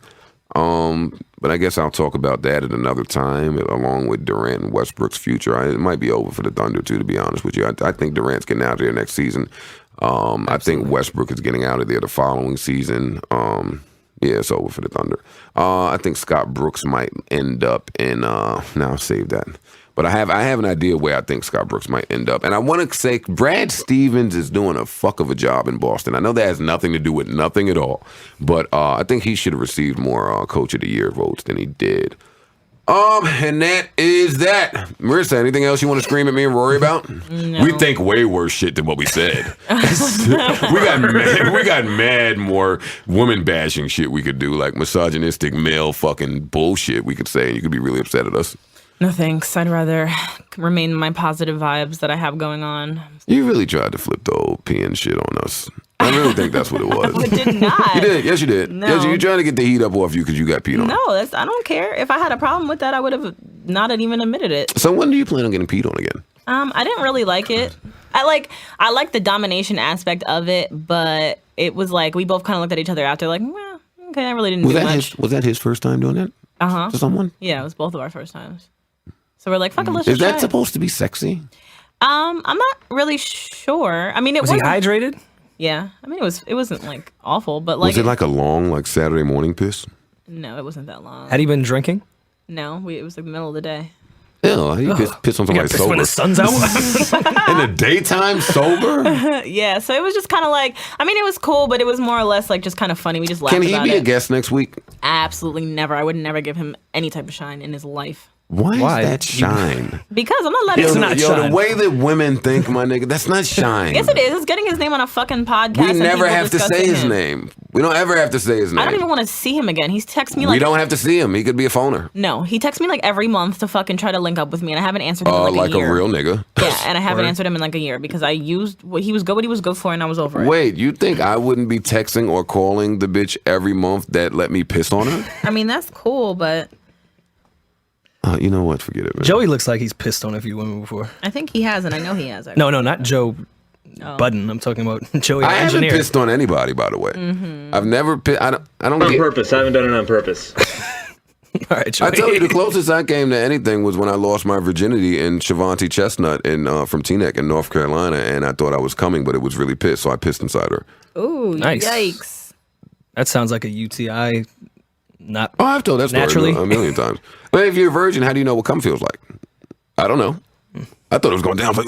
But I guess I'll talk about that at another time, along with Durant and Westbrook's future. It might be over for the Thunder, too, to be honest with you. I think Durant's getting out of there next season. I think Westbrook is getting out of there the following season. Yeah, it's over for the Thunder. I think Scott Brooks might end up in. Now, save that. But I have an idea where I think Scott Brooks might end up. And I want to say Brad Stevens is doing a fuck of a job in Boston. I know that has nothing to do with nothing at all. But I think he should have received more Coach of the Year votes than he did. And that is that. Marissa, anything else you want to scream at me and Rory about? No. We think way worse shit than what we said. we got mad more woman bashing shit we could do, like misogynistic male fucking bullshit we could say, and you could be really upset at us. No thanks. I'd rather remain in my positive vibes that I have going on. You really tried to flip the old peeing shit on us. I really think that's what it was. I did not. You did. Yes, you did. No. Yes, you're trying to get the heat up off you because you got peed on. No, I don't care. If I had a problem with that, I would have not even admitted it. So when do you plan on getting peed on again? I didn't really like it. I like the domination aspect of it, but it was like we both kind of looked at each other after, like, well, okay, I really didn't do much. Was that his first time doing that? To someone? Yeah, it was both of our first times. So we're like, fuck it, let's Is just try that it. supposed to be sexy? I'm not really sure. I mean, Was he hydrated? Yeah, I mean, it wasn't like awful, but like Was it like a long, like Saturday morning piss? no, it wasn't that long. Had he been drinking? No, it was like the middle of the day. Ew, how do you piss on somebody sober? When the sun's out? In the daytime, sober? Yeah, so it was just kind of like, I mean, it was cool, but it was more or less like just kind of funny. We just laughed Can he about be it. a guest next week? Absolutely never. I would never give him any type of shine in his life. Why Why? is that shine? Because I'm not letting him. The way that women think, my nigga, that's not shine. Yes, it is. It's getting his name on a fucking podcast. We and never people have to say discussing his him. name. We don't ever have to say his name. I don't even want to see him again. He's texted me like. We don't have to see him. He could be a phoner. No, he texts me like every month to fucking try to link up with me, and I haven't answered him in like a year. a real nigga. Yeah, and I haven't answered him in like a year because I used what he was good for, and I was over it. Wait, you think I wouldn't be texting or calling the bitch every month that let me piss on her? I mean, that's cool, but You know what? Forget it, man. Joey looks like he's pissed on a few women before. I think he has, and I know he has. Actually. No, not Joe Budden. I'm talking about Joey, the I haven't engineer. pissed on anybody, by the way. I've never pissed. I don't On get. purpose. I haven't done it on purpose. All right, Joey. I tell you, the closest I came to anything was when I lost my virginity in Shavonte Chestnut from Teaneck in North Carolina, and I thought I was coming, but it was really piss, so I pissed inside her. Ooh, Nice. yikes! That sounds like a UTI. Not. Oh, I've told that story Naturally. a million times. But if you're a virgin, how do you know what cum feels like? I don't know. I thought it was going down. I was like,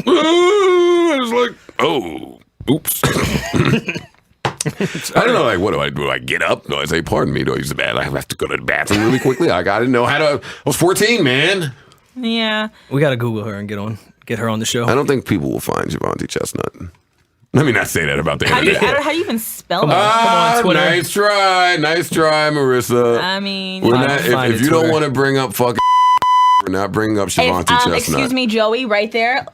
it was like, oh, oops. I don't know. Like, what do I do? Do I get up? Do I say, pardon me? Do I use the bathroom? I have to go to the bathroom really quickly. I didn't know how to. I was 14, man. Yeah. We got to Google her and get her on the show. I don't think people will find Shavonte Chestnut. Let me not say that about the How do you internet. how do you even spell Come on. that? on, Twitter. Nice try, Marissa. I mean, We're Fine, not, fine, if it's you don't Twitter. want to bring up fucking, we're not bringing up Shavonte Chestnut. excuse me, Joey, right there.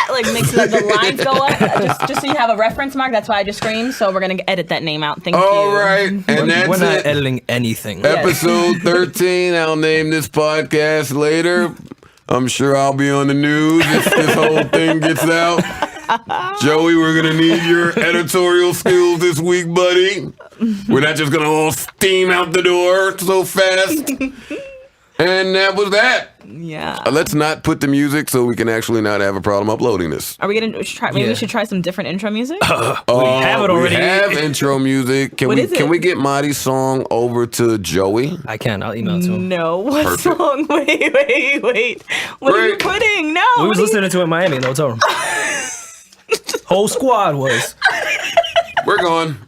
Like makes the lines go up. Just so you have a reference mark. That's why I just screamed. So we're gonna edit that name out. Thank you. All right, and that's We're not it. editing anything. Episode 13. I'll name this podcast later. I'm sure I'll be on the news if this whole thing gets out. Joey, we're gonna need your editorial skills this week, buddy. We're not just gonna all steam out the door so fast. And that was that. Yeah. Let's not put the music so we can actually not have a problem uploading this. Are we gonna try? Maybe Yeah. we should try some different intro music. We have it already. We have intro music. Can What we is it? can we get Marty's song over to Joey? I can. I'll email it to him. No, what Perfect. song? Wait. What are you Great. putting? No. We was what are you- listening to it in Miami in the hotel room. Whole squad was. We're gone.